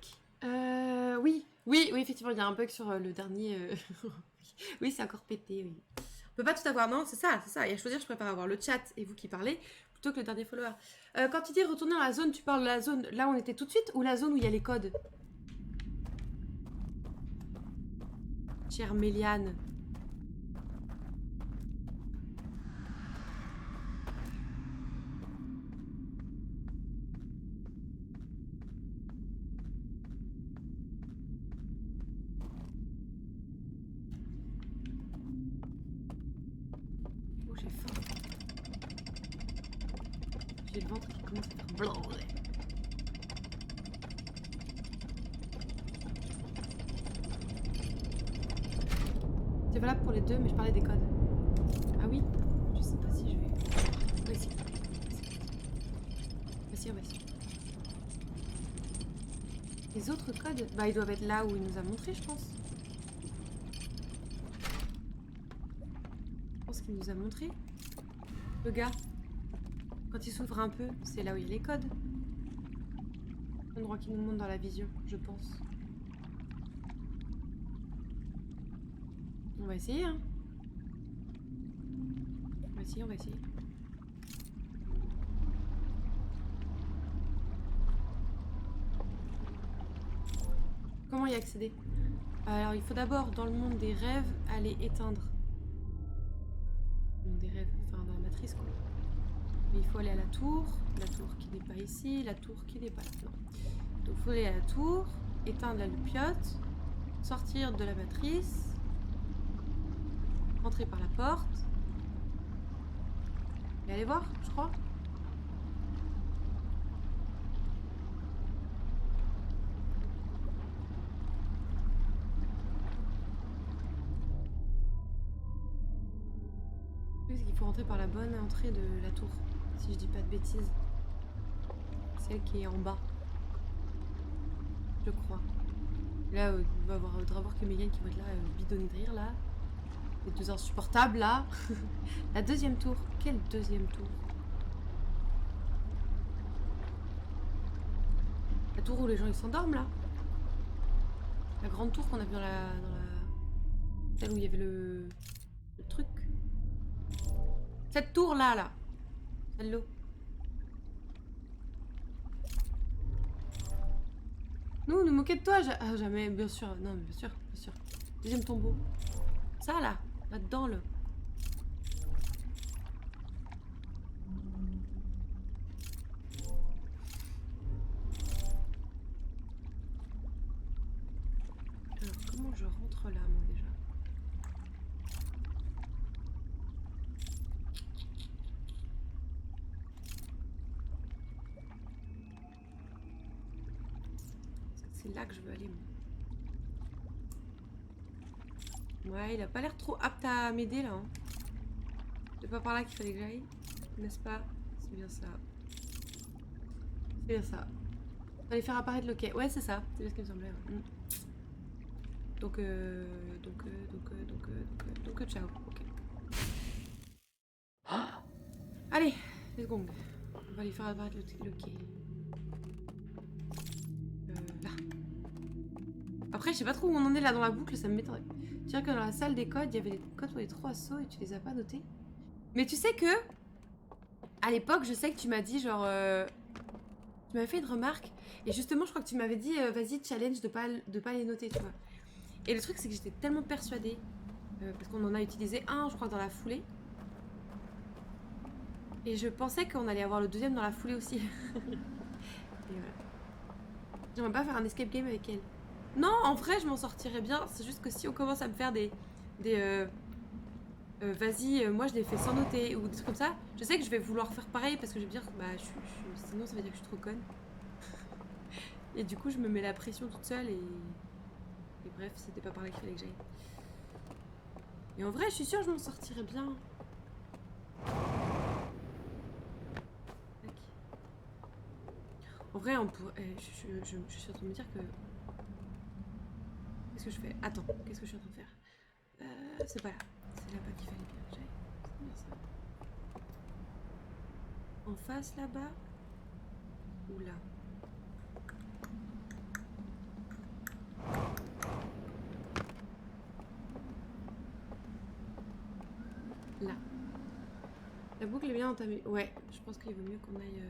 Oui. Oui, effectivement, il y a un bug sur le dernier. Oui, c'est encore pété, oui. On peut pas tout avoir, non, c'est ça. Et à choisir, je préfère avoir le chat et vous qui parlez plutôt que le dernier follower. Quand tu dis retourner dans la zone, tu parles de la zone là où on était tout de suite ou la zone où il y a les codes? Chère Méliane. Oh, j'ai faim. J'ai le ventre qui commence à faire blanc. C'est valable pour les deux, mais je parlais des codes. Ah oui? Je sais pas si je vais... Vas-y. Vas-y. Les autres codes? Bah, ils doivent être là où il nous a montré, je pense. Je pense qu'il nous a montré. Le gars. Quand il s'ouvre un peu, c'est là où il y a les codes. L'endroit qui nous montre dans la vision, je pense. On va essayer, hein. On va essayer. Comment y accéder? Alors, il faut d'abord, dans le monde des rêves, aller éteindre. Le monde des rêves, enfin, dans la matrice, quoi. Mais il faut aller à la tour qui n'est pas ici, la tour qui n'est pas là. Non. Donc, il faut aller à la tour, éteindre la loupiote, sortir de la matrice, rentrer par la porte, et aller voir, je crois. Il faut rentrer par la bonne entrée de la tour, si je dis pas de bêtises. Celle qui est en bas. Je crois. Là, on va avoir Dravor et Megan qui vont être là, bidonner de rire, là. Les deux insupportables, là. La deuxième tour. Quelle deuxième tour? La tour où les gens ils s'endorment, là. La grande tour qu'on a vue dans la... Celle où il y avait le truc. Cette tour-là, là. Celle-là. Nous, nous moquer de toi, ah, jamais, bien sûr. Non, mais bien sûr. Deuxième tombeau. Ça, là. Là-dedans, là. Alors, comment je rentre là, moi, déjà? C'est là que je veux aller, moi. Ouais, il a pas l'air trop apte à m'aider, là. Hein. C'est pas par là qu'il fallait que j'aille, n'est-ce pas? C'est bien ça. C'est bien ça. Fallait faire apparaître le quai. Ouais, c'est ça. C'est bien ce qui me semblait. Ouais. Donc, ciao. Ok. Oh, allez, let's go. On va aller faire apparaître le quai. Là. Après, je sais pas trop où on en est là dans la boucle, ça me m'étonnerait. Tu vois que dans la salle des codes, il y avait des codes pour les 3 sauts et tu les as pas notés. Mais tu sais que, à l'époque, je sais que tu m'as dit genre... Tu m'avais fait une remarque. Et justement, je crois que tu m'avais dit, vas-y, challenge de pas les noter, tu vois. Et le truc, c'est que j'étais tellement persuadée, parce qu'on en a utilisé un, je crois, dans la foulée. Et je pensais qu'on allait avoir le deuxième dans la foulée aussi. Et voilà. J'aimerais pas faire un escape game avec elle. Non, en vrai, je m'en sortirais bien. C'est juste que si on commence à me faire des vas-y, moi je l'ai fait sans noter ou des trucs comme ça, je sais que je vais vouloir faire pareil parce que je vais me dire, bah, sinon ça veut dire que je suis trop conne. Et du coup, je me mets la pression toute seule et bref, c'était pas par là qu'il fallait que j'aille. Et en vrai, je suis sûre que je m'en sortirais bien. En vrai, on pourrait. Je suis en train de me dire que. Qu'est-ce que je fais? Attends, qu'est-ce que je suis en train de faire? C'est pas là. C'est là-bas qu'il fallait bien que j'aille. C'est bien ça. En face là-bas? Ou là? Là. La boucle est bien entamée. Ouais, je pense qu'il vaut mieux qu'on aille...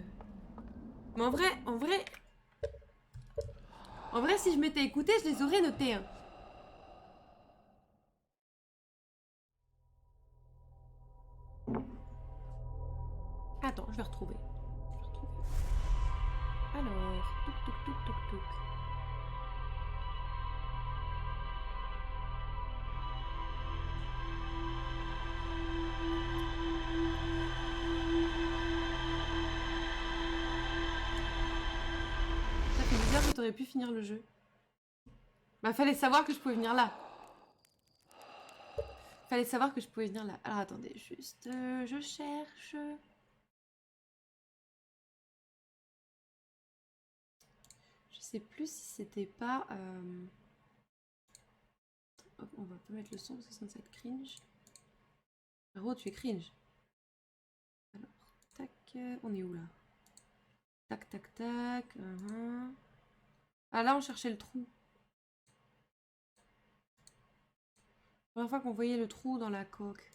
Mais en vrai, si je m'étais écoutée, je les aurais notés. Hein. Attends, je vais retrouver. Alors, touk touk touk touk touk. Ça fait bizarre que t'aurais pu finir le jeu. Bah fallait savoir que je pouvais venir là. Fallait savoir que je pouvais venir là. Alors attendez, juste, je cherche. Je sais plus si c'était pas... Hop, on va pas mettre le son parce que sinon ça va être cringe. Gros, tu es cringe. Alors, tac, on est où là? Tac, tac, tac. Ah là, on cherchait le trou. Première fois qu'on voyait le trou dans la coque.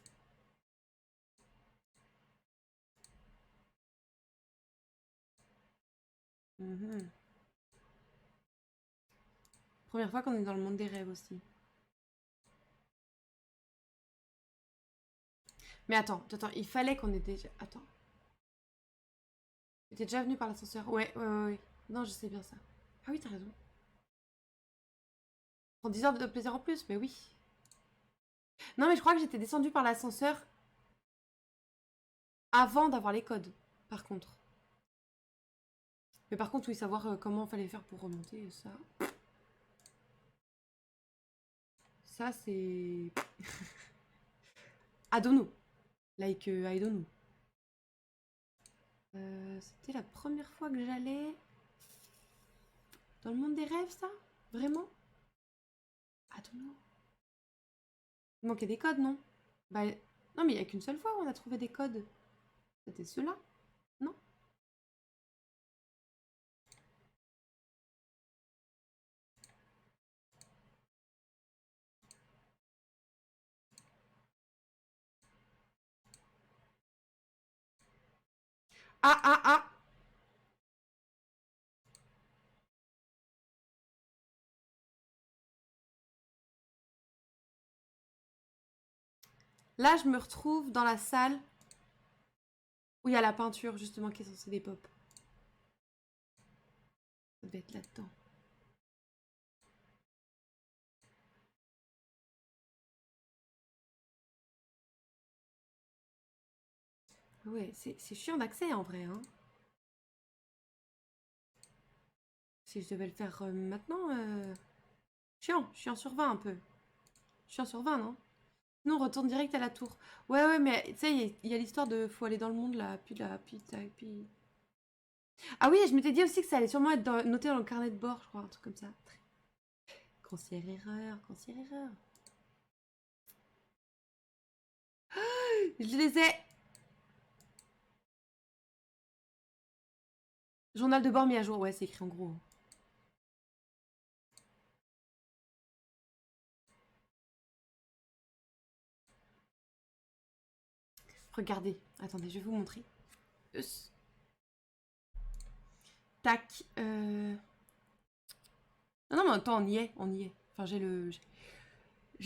Première fois qu'on est dans le monde des rêves aussi. Mais attends, il fallait qu'on était déjà... Attends. T'étais déjà venu par l'ascenseur? Ouais. Non, je sais bien ça. Ah oui, t'as raison. Prends 10 heures de plaisir en plus, mais oui. Non, mais je crois que j'étais descendue par l'ascenseur avant d'avoir les codes, par contre. Mais par contre, oui, savoir comment fallait faire pour remonter, ça... Ça, c'est... I don't know. Like, I don't know. C'était la première fois que j'allais... Dans le monde des rêves, ça? Vraiment? I don't know. Il manquait des codes, non? Bah... Non, mais il n'y a qu'une seule fois où on a trouvé des codes. C'était ceux-là, non? Ah. Là, je me retrouve dans la salle où il y a la peinture, justement, qui est censée des pop. Ça devait être là-dedans. Ouais, c'est chiant d'accès, en vrai, hein. Si je devais le faire maintenant... Chiant sur 20, un peu. Chiant sur 20, non? Non, on retourne direct à la tour. Ouais, mais tu sais, il y a l'histoire de faut aller dans le monde là, puis. Ah oui, je m'étais dit aussi que ça allait sûrement être noté dans le carnet de bord, je crois, un truc comme ça. Grossière erreur. Je les ai. Journal de bord mis à jour, ouais, c'est écrit en gros. Regardez, attendez, je vais vous montrer. Tac. Non, mais en même temps, on y est. Enfin, j'ai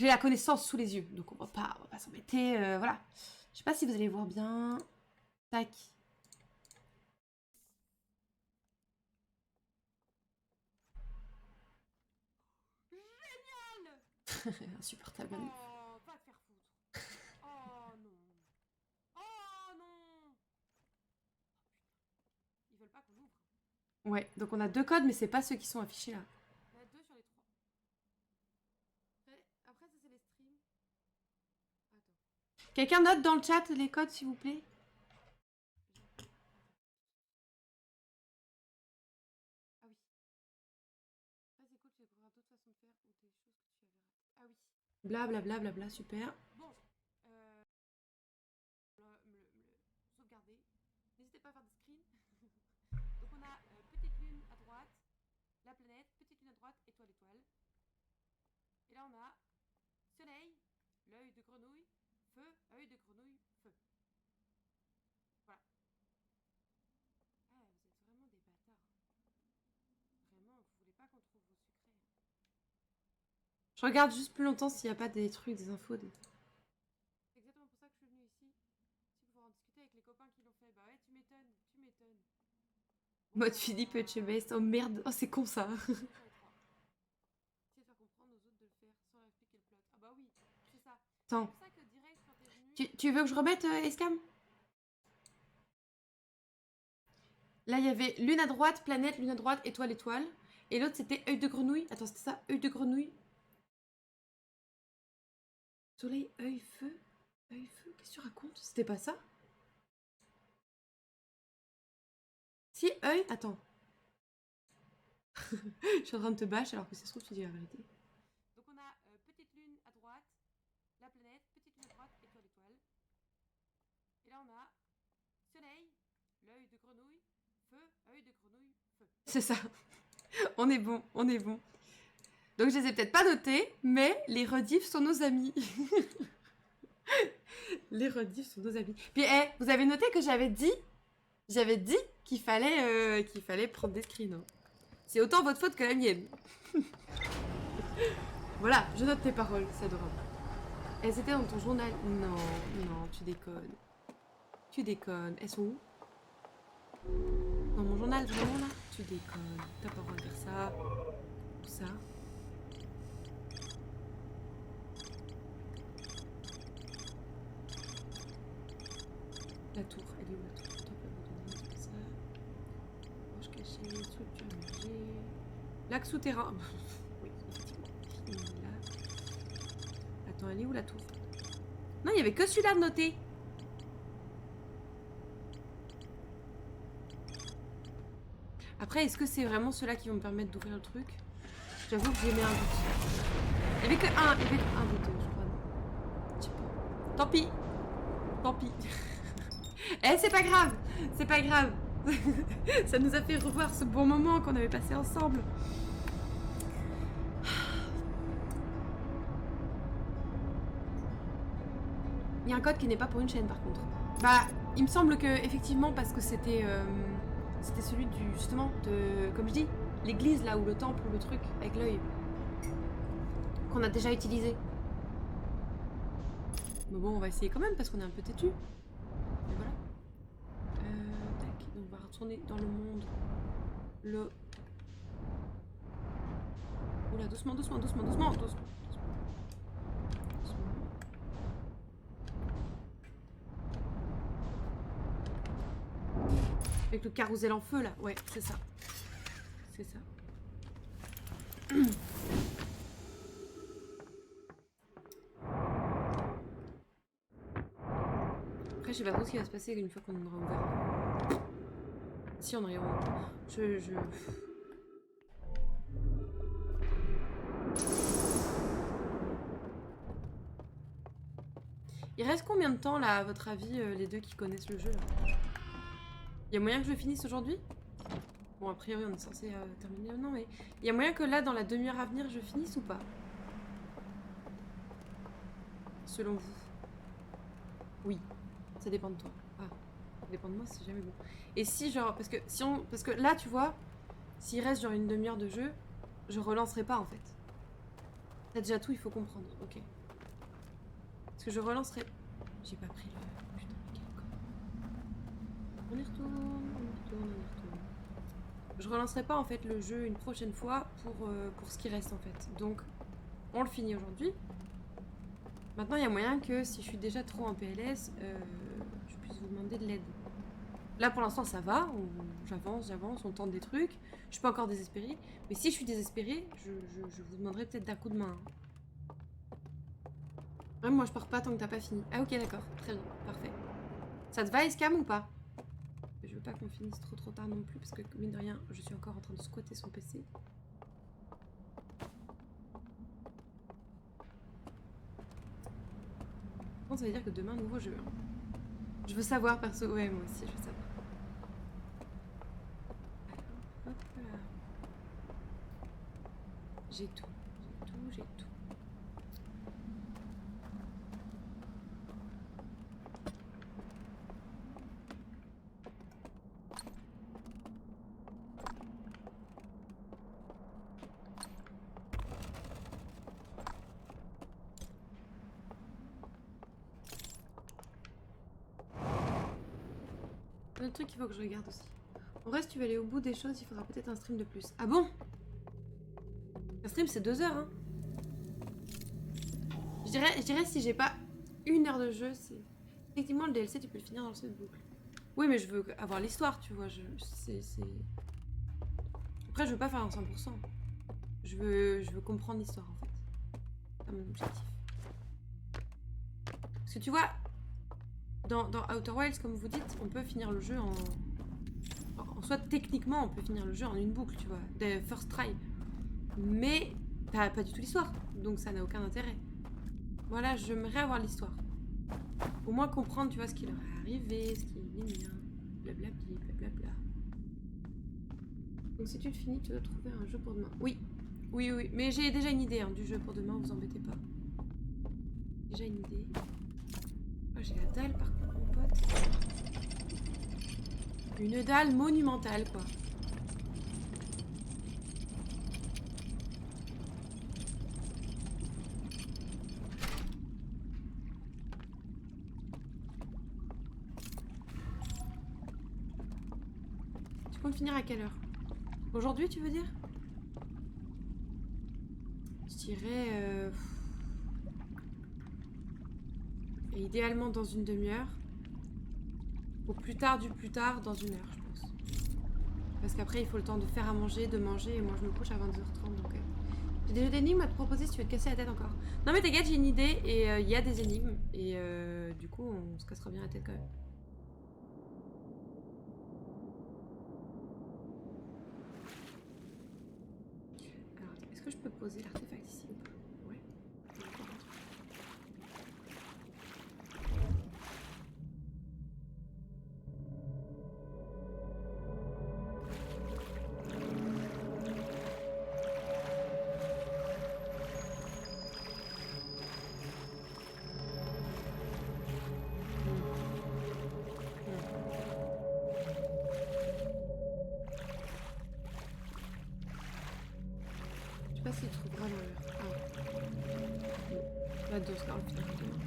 la connaissance sous les yeux, donc on va pas s'embêter, voilà. Je sais pas si vous allez voir bien. Tac. Insupportable. Oh, va te faire foutre. Oh non. Oh non. Ils veulent pas qu'on ouvre. Ouais, donc on a 2 codes, mais c'est pas ceux qui sont affichés là. Il y en a 2 sur les 3. Après, ça c'est les streams. Attends. Quelqu'un note dans le chat les codes, s'il vous plaît. Ah oui. Ça c'est cool, tu découvriras d'autres façons de faire ou des choses que tu avais ratées. Ah oui. Blablabla, super. Bon, sauvegarder. N'hésitez pas à faire des screens. Donc on a petite lune à droite, la planète, petite lune à droite, étoile. grenouille, feu, œil de grenouille, feu. Voilà. Ah, vous êtes vraiment des bâtards. Vraiment, vous voulez pas qu'on trouve vos secrets. Je regarde juste plus longtemps s'il n'y a pas des trucs, des infos. C'est exactement pour ça que je suis venue ici. Si pouvoir en discuter avec les copains qui l'ont fait. Bah ouais, tu m'étonnes, tu m'étonnes. Mode Philippe Etchebest. Oh merde, oh c'est con ça. Essayez de faire comprendre aux autres de le faire sans leur expliquer le plot. Ah bah oui, c'est ça. Attends. C'est pour ça que direct quand t'es venu... Tu veux que je remette Escam? Là il y avait lune à droite, planète, lune à droite, étoile, étoile. Et l'autre c'était œil de grenouille. Attends, c'était ça, œil de grenouille. Soleil, œil, feu. Œil, feu, qu'est-ce que tu racontes? C'était pas ça? Si, œil, attends. Je suis en train de te bâcher alors que ça se trouve tu dis la vérité. Donc on a petite lune à droite, la planète, petite lune à droite, étoile, étoile. Et là on a soleil, l'œil de grenouille, feu, œil de grenouille, feu. C'est ça. On est bon, on est bon. Donc je les ai peut-être pas notés, mais les rediffs sont nos amis. Les rediffs sont nos amis. Puis, vous avez noté que j'avais dit qu'il fallait prendre des screens. Hein. C'est autant votre faute que la mienne. Voilà, je note tes paroles, c'est adorable. Elles étaient dans ton journal. Non, non, tu déconnes. Tu déconnes. Elles sont où? Dans mon journal, vraiment là? Tu déconnes. T'as pas le droit de dire ça. Ou ça. La tour, elle est où la tour? Top abandonné, c'est ça. Roche cachée, structure immergée. Lac souterrain. Oui, effectivement. Là. Attends, elle est où la tour? Non, il y avait que celui-là de noté. Après, est-ce que c'est vraiment ceux-là qui vont me permettre d'ouvrir le truc? J'avoue que j'ai mis un doute. Il y avait que un, il y avait un doute, je crois. Je sais pas. Tant pis. Tant pis. Eh, c'est pas grave. C'est pas grave. Ça nous a fait revoir ce bon moment qu'on avait passé ensemble. Il y a un code qui n'est pas pour une chaîne par contre. Bah, il me semble que effectivement parce que c'était celui du justement de, comme je dis, l'église là ou le temple ou le truc avec l'œil qu'on a déjà utilisé. Mais bon, on va essayer quand même parce qu'on est un peu têtu. Et voilà. Tac, donc on va retourner dans le monde. Le. Oula, doucement, doucement, doucement, doucement, doucement. Avec le carrousel en feu là, ouais, c'est ça. C'est ça. Après, je sais pas trop ce qui va se passer une fois qu'on aura ouvert. Si on arrive. Il reste combien de temps là, à votre avis, les deux qui connaissent le jeu là? Il y a moyen que je le finisse aujourd'hui? Bon, a priori, on est censé terminer. Non, mais il y a moyen que là, dans la demi-heure à venir, je finisse ou pas? Selon vous? Oui. Ça dépend de toi. Ah, ça dépend de moi, c'est jamais bon. Et si, genre, parce que là, tu vois, s'il reste genre une demi-heure de jeu, je relancerai pas en fait. T'as déjà tout, il faut comprendre. Ok. Parce que je relancerai. J'ai pas pris le. Putain, mais quel con. On y retourne, on y retourne, on y retourne. Je relancerai pas en fait le jeu une prochaine fois pour ce qui reste en fait. Donc, on le finit aujourd'hui. Maintenant, il y a moyen que si je suis déjà trop en PLS, je puisse vous demander de l'aide. Là, pour l'instant, ça va. J'avance, on tente des trucs. Je suis pas encore désespérée. Mais si je suis désespérée, je vous demanderai peut-être d'un coup de main. Vraiment, moi, je pars pas tant que t'as pas fini. Ah, ok, d'accord. Très bien. Parfait. Ça te va, Escam, ou pas? Je veux pas qu'on finisse trop tard non plus, parce que, mine de rien, je suis encore en train de squatter son PC. Bon, ça veut dire que demain, nouveau jeu. Hein. Je veux savoir, perso. Ouais, moi aussi, je veux savoir. Alors, hop là. J'ai tout. Un autre truc qu'il faut que je regarde aussi. En vrai, si tu veux aller au bout des choses, il faudra peut-être un stream de plus. Ah bon? Un stream, c'est 2 heures, hein. Je dirais si j'ai pas 1 heure de jeu, c'est... Effectivement, le DLC, tu peux le finir dans cette boucle. Oui, mais je veux avoir l'histoire, tu vois. C'est... Après, je veux pas faire un 100%. Je veux comprendre l'histoire, en fait. C'est mon objectif. Parce que tu vois, dans Outer Wilds, comme vous dites, on peut finir le jeu en soit, techniquement, on peut finir le jeu en une boucle, tu vois. De first try. Mais t'as pas du tout l'histoire. Donc ça n'a aucun intérêt. Voilà, j'aimerais avoir l'histoire. Au moins comprendre, tu vois, ce qui leur est arrivé, ce qui est bien, blablabli, blablabla. Donc si tu le finis, tu dois trouver un jeu pour demain. Oui, oui, oui. Mais j'ai déjà une idée hein, du jeu pour demain, vous embêtez pas. Déjà une idée. Oh, j'ai la dalle par contre, mon pote. Une dalle monumentale, quoi. Tu comptes finir à quelle heure? Aujourd'hui, tu veux dire? Je dirais... Et idéalement dans une demi-heure. Au plus tard du plus tard, dans 1 heure, je pense. Parce qu'après, il faut le temps de faire à manger, de manger, et moi je me couche à 22h30, donc... J'ai déjà des énigmes à te proposer si tu veux te casser la tête encore. Non mais t'inquiète, j'ai une idée, et il y a des énigmes, et du coup, on se cassera bien la tête quand même. Alors, est-ce que je peux poser l'artefact ici ou pas? Ouais. Je sais pas s'il trouvera dans l'heure. Ah. Bon. La dose, là, on finira demain.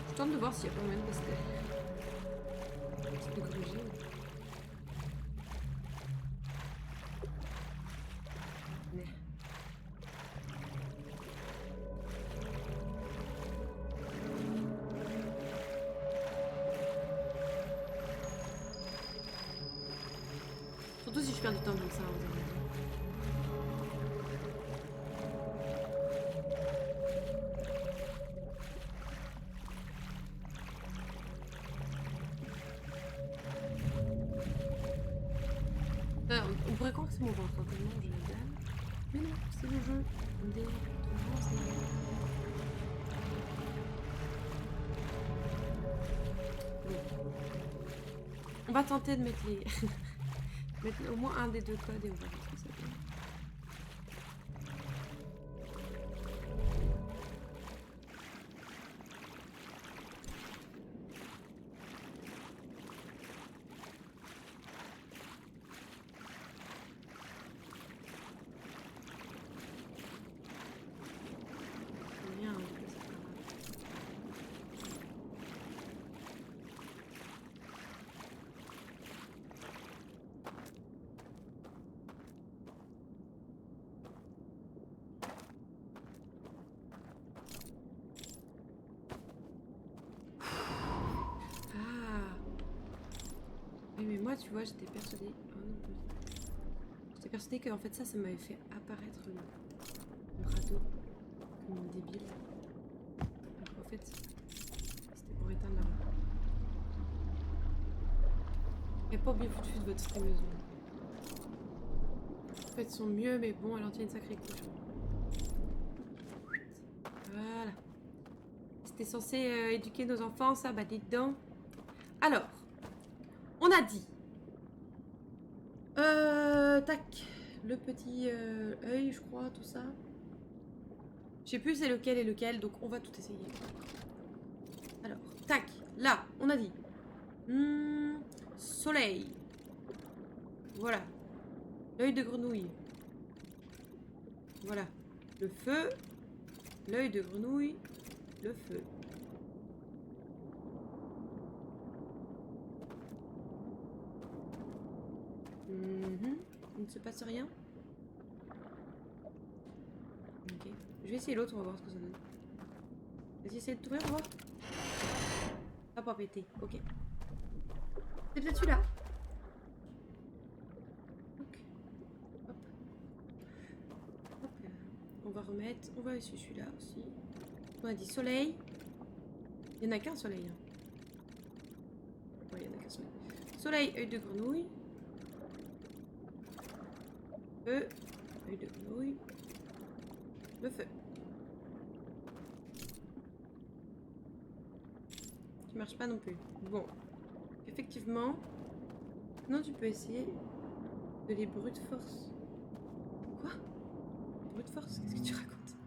Je tente de voir s'il y a pas moyen de passer derrière. C'est de gruger. Mais... Surtout si je perds du temps comme ça. On pourrait croire que c'est mon ventre quand tellement je la dalle. Mais non, c'est le jeu. On va tenter de mettre les... mettre au moins un des 2 codes et on va voir ce que ça donne. Mais moi, tu vois, j'étais persuadée... Oh non, j'étais persuadée qu'en fait ça m'avait fait apparaître le radeau comme une débile. Alors en fait, c'était pour éteindre la lampe. Elle n'a pas bien foutu de votre streameuse. En fait, son mieux, mais bon, elle en tient une sacrée couche. Voilà. C'était censé éduquer nos enfants, ça, bah dites donc. Alors, on a dit... tac. Le petit œil, je crois, tout ça. Je sais plus c'est lequel et lequel, donc on va tout essayer. Alors, tac. Là, on a dit... soleil. Voilà. L'œil de grenouille. Voilà. Le feu. L'œil de grenouille, le feu. Il ne se passe rien. Ok. Je vais essayer l'autre, on va voir ce que ça donne. Vas-y, essaye de t'ouvrir, on va voir. Ah, pas péter. Ok. C'est peut-être celui-là. Ok. Hop. Hop là. On va remettre. On va essayer celui-là aussi. On a dit soleil. Il n'y en a qu'un soleil. Hein. Ouais, il n'y en a qu'un soleil. Soleil, œil de grenouille. Feu. Œil de grenouille. Le feu. Qui marche pas non plus. Bon. Effectivement. Non, tu peux essayer de les brute force. Quoi? Brute force? Qu'est-ce que tu racontes?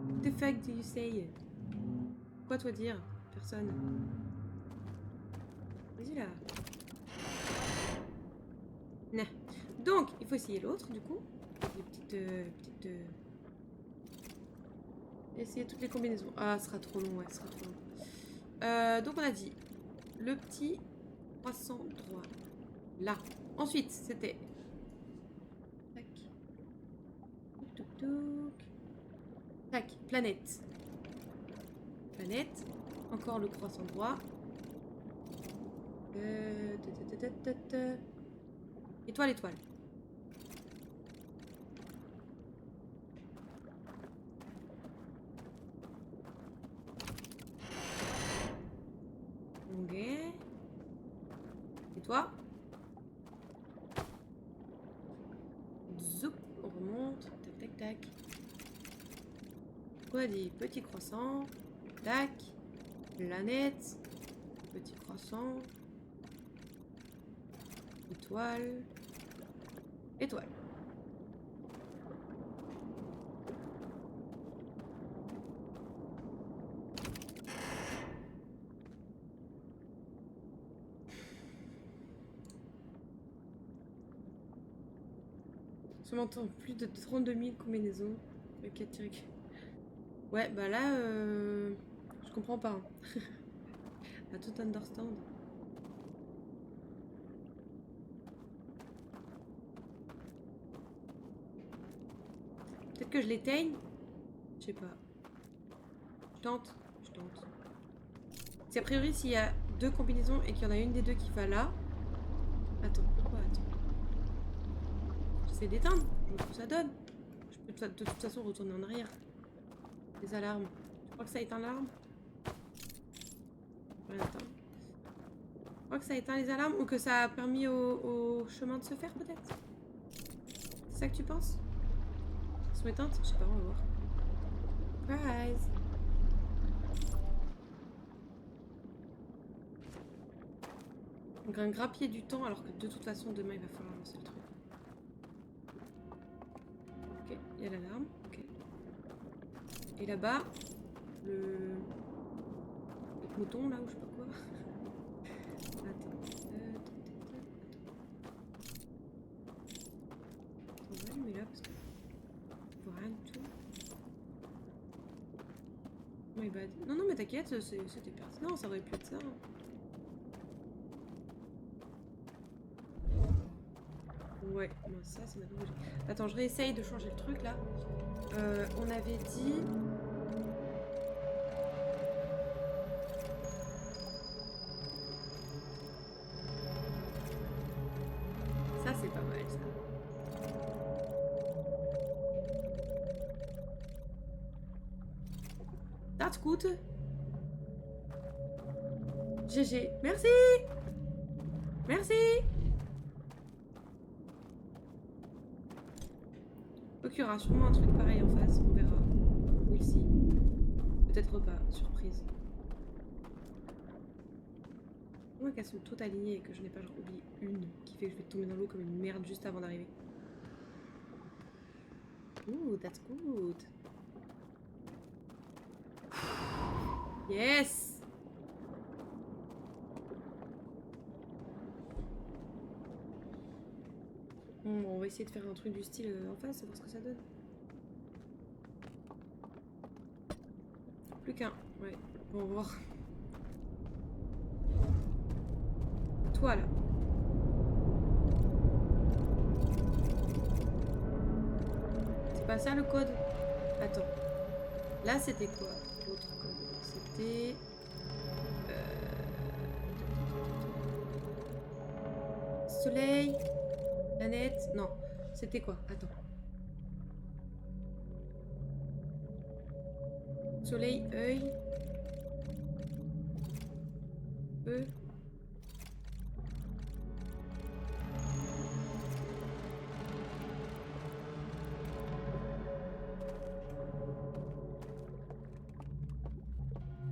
What the fuck do you say? Quoi toi dire? Personne. Vas-y là. Nah. Donc, il faut essayer l'autre du coup. Les petites. Essayer toutes les combinaisons. Ah, ce sera trop long, ouais, ce sera trop long. Donc on a dit le petit croissant droit. Là. Ensuite, c'était. Tac. Touk touk. Tac. Planète. Planète. Encore le croissant droit. Étoile, étoile. Ok. Et toi? Zoup, on remonte. Tac, tac, tac. Quoi dit? Petit croissant. Tac. Planète. Petit croissant. Étoile. Étoile. Je m'entends plus de 32 000 combinaisons. Ok, truc. Ouais, bah là, je comprends pas. Hein. À tout understand. Peut-être que je l'éteigne. Je sais pas. Je tente. Je tente. Si a priori, s'il y a deux combinaisons et qu'il y en a une des deux qui va là. Attends, pourquoi attends? J'essaie d'éteindre. Je vois ce que ça donne. Je peux de toute façon retourner en arrière. Les alarmes. Tu crois que ça éteint l'alarme? Ouais, attends. Tu crois que ça éteint les alarmes ou que ça a permis au chemin de se faire peut-être? C'est ça que tu penses? Elles sont éteintes? Je sais pas, on va voir. Surprise! Donc un grappier du temps alors que de toute façon demain il va falloir lancer le truc. Ok, il y a l'alarme. Ok. Et là-bas, le mouton là ou je sais pas quoi. Attends. On va allumer là parce que je vois rien du tout. My bad. Non, non, mais t'inquiète, c'était pertinent, ça aurait pu être ça. Ouais, moi ça, c'est maintenant que j'ai. Attends, je réessaye de changer le truc là. On avait dit. Ça, c'est pas mal ça. That's good. GG. Merci. Merci. Donc il y aura sûrement un truc pareil en face, on verra. We'll see. Peut-être pas, surprise. Moi qu'elles sont toutes alignées et que je n'ai pas genre oublié une qui fait que je vais tomber dans l'eau comme une merde juste avant d'arriver. Ooh, that's good. Yes. Bon, on va essayer de faire un truc du style en face, voir ce que ça donne. Plus qu'un. Ouais. Bon, on va voir. Toi là. C'est pas ça le code? Attends. Là c'était quoi l'autre code? C'était... Soleil, planète... Non, c'était quoi? Attends. Soleil, œil... Feu...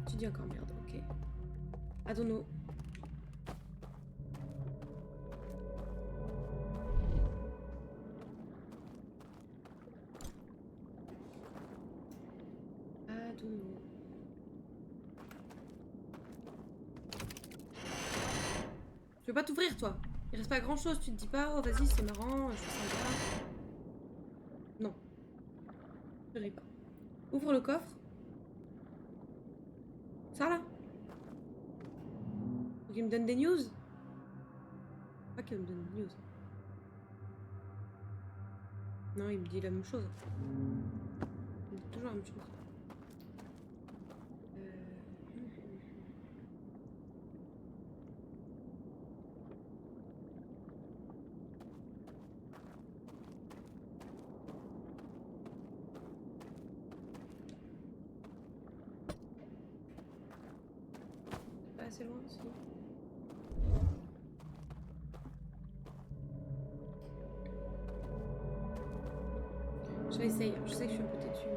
Tu dis encore merde, ok. I don't know. Tu veux pas t'ouvrir toi? Il reste pas grand chose, tu te dis pas, oh vas-y c'est marrant, je fais ça bien. Non. Je ris pas. Ouvre le coffre. Ça là? Faut qu'il me donne des news? Pas qu'il me donne des news. Non, il me dit la même chose. Il me dit toujours la même chose. Pas assez loin aussi. Je l'essaye, je sais que je suis un peu têtue.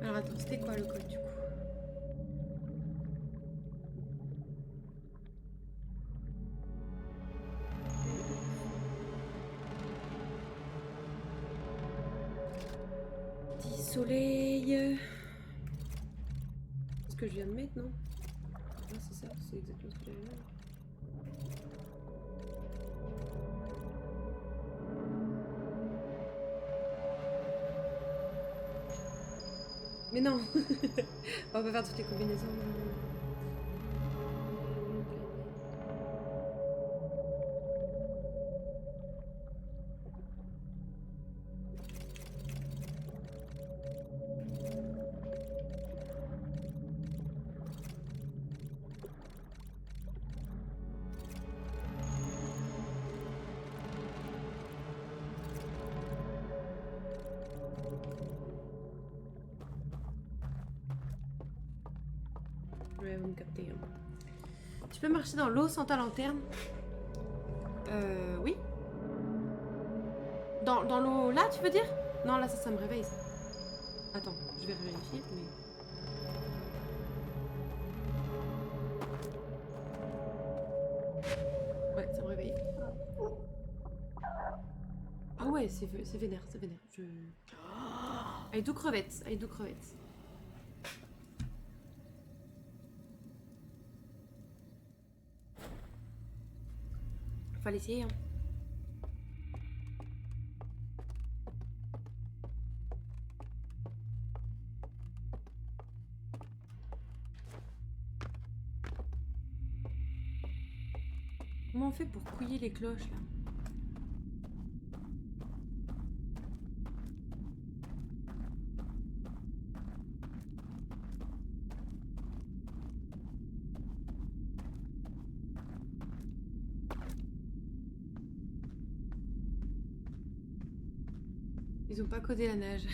Alors attends, c'était quoi le code du coup? Soleil. C'est ce que je viens de mettre, non? Ah, c'est ça, c'est exactement ce que j'avais mis. Mais non. On va pas faire toutes les combinaisons. Ouais, vous me captez. Hein. Tu peux marcher dans l'eau sans ta lanterne? Oui. Dans l'eau là, tu veux dire? Non, là, ça me réveille, ça. Attends, je vais vérifier, mais... Ouais, ça me réveille. Ah ouais, c'est vénère, c'est vénère. Je... Avec deux crevettes, avec deux crevettes. Fallait essayer, hein. Comment on fait pour couiller les cloches, là? Ils ont pas codé la nage.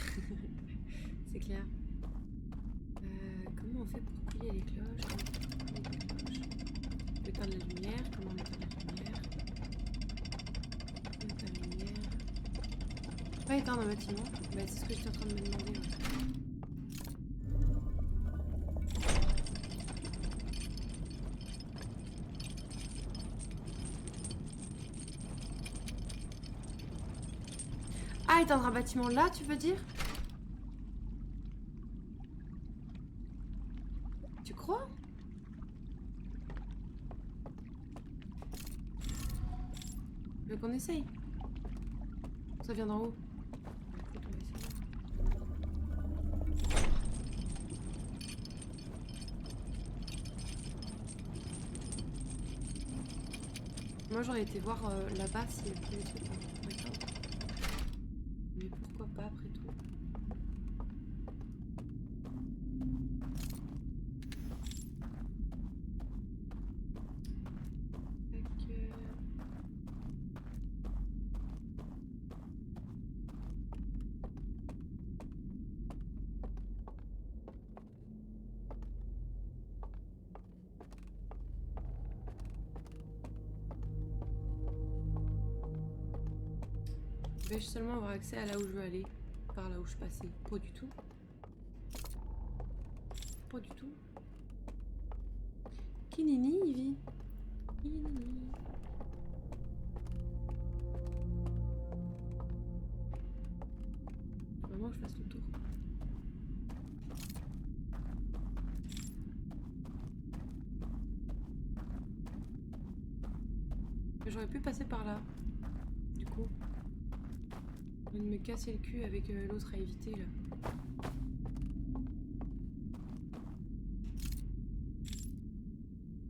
C'est clair. Comment on fait pour couiller les cloches? Éteindre la lumière. Comment on éteint la lumière? Éteindre la lumière. Pas éteindre un bâtiment. Bah, c'est ce que j'étais en train de me demander. Ouais. Ah, éteindre un bâtiment là, tu veux dire? Tu veux qu'on essaye? Ça vient d'en haut. Écoute, on va essayer. Moi j'aurais été voir là-bas s'il y a plus de trucs. D'accord. Mais pourquoi pas après tout? Tac, vais-je seulement avoir accès à là où je veux aller? Par là où je passais? Pas du tout. Pas du tout. Kinini, Ivy. Kinini. Faut vraiment que je fasse le tour. J'aurais pu passer par là. Du coup. Je viens de me casser le cul avec l'autre à éviter là.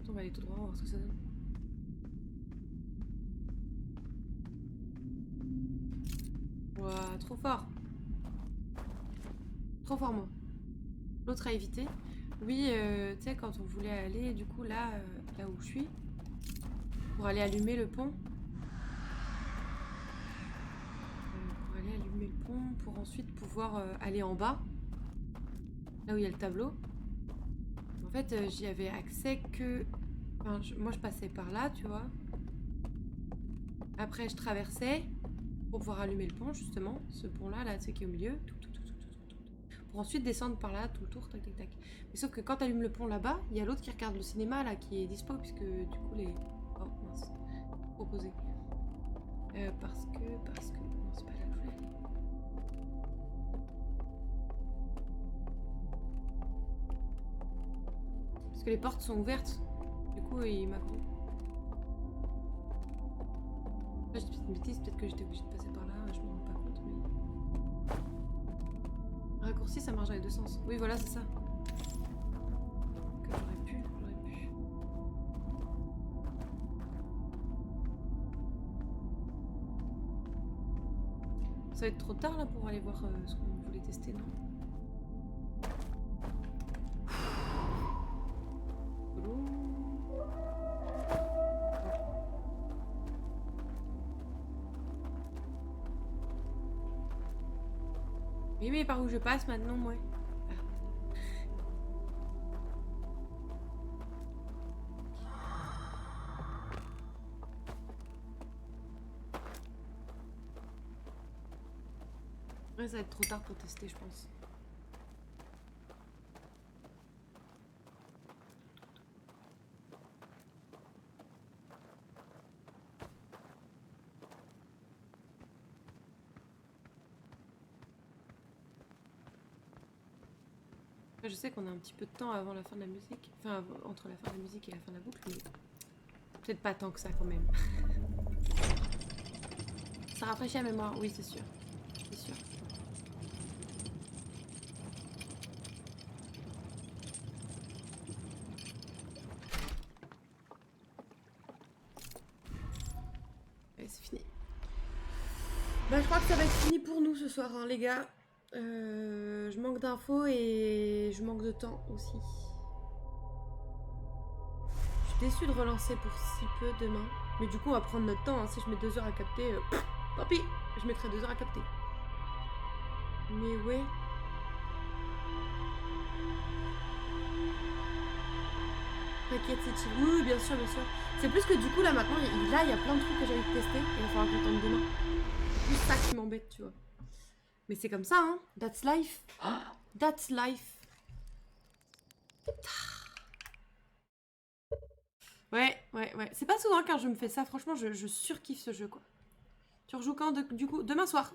On va aller tout droit, on va voir ce que ça donne. Ouah, trop fort. Trop fort moi. L'autre à éviter. Oui, tu sais, quand on voulait aller du coup là, là où je suis, pour aller allumer le pont. Pour aller allumer le pont, pour ensuite pouvoir aller en bas. Là où il y a le tableau. En fait, j'y avais accès que... Enfin, moi, je passais par là, tu vois. Après, je traversais pour pouvoir allumer le pont, justement. Ce pont-là, là, tu sais, qui est au milieu. Pour ensuite descendre par là, tout le tour, tac, tac, tac. Mais sauf que quand tu allumes le pont là-bas, il y a l'autre qui regarde le cinéma, là, qui est dispo, puisque, du coup, les... Oh, mince. Proposé. Parce que... Non, c'est pas là que je voulais aller. Parce que les portes sont ouvertes. Du coup, il m'a cru. Là, je dis peut-être une bêtise, peut-être que j'étais obligée de passer par là, je me rends pas compte, mais... Raccourci, ça marche dans les deux sens. Oui, voilà, c'est ça. Que j'aurais pu. Ça va être trop tard, là, pour aller voir ce qu'on voulait tester, non? Oui, mais par où je passe maintenant, moi? Ouais, ça va être trop tard pour tester, je pense. Je sais qu'on a un petit peu de temps avant la fin de la musique. Enfin, entre la fin de la musique et la fin de la boucle, mais... Peut-être pas tant que ça, quand même. Ça rafraîchit la mémoire, oui, c'est sûr. C'est sûr. Allez, c'est fini. Bah, je crois que ça va être fini pour nous ce soir, hein, les gars. Je manque d'infos et je manque de temps aussi. Je suis déçue de relancer pour si peu demain. Mais du coup, on va prendre notre temps. Hein. Si je mets 2 heures à capter, tant pis, je mettrai 2 heures à capter. Mais ouais. T'inquiète, c'est chill. Oui, bien sûr, bien sûr. C'est plus que du coup, là, maintenant, il y a plein de trucs que j'ai envie de tester. Et il va falloir que j'attende demain. C'est plus ça qui m'embête, tu vois. Mais c'est comme ça, hein. That's life. That's life. Ouais. C'est pas souvent quand je me fais ça. Franchement, je surkiffe ce jeu, quoi. Tu rejoues quand, du coup? Demain soir.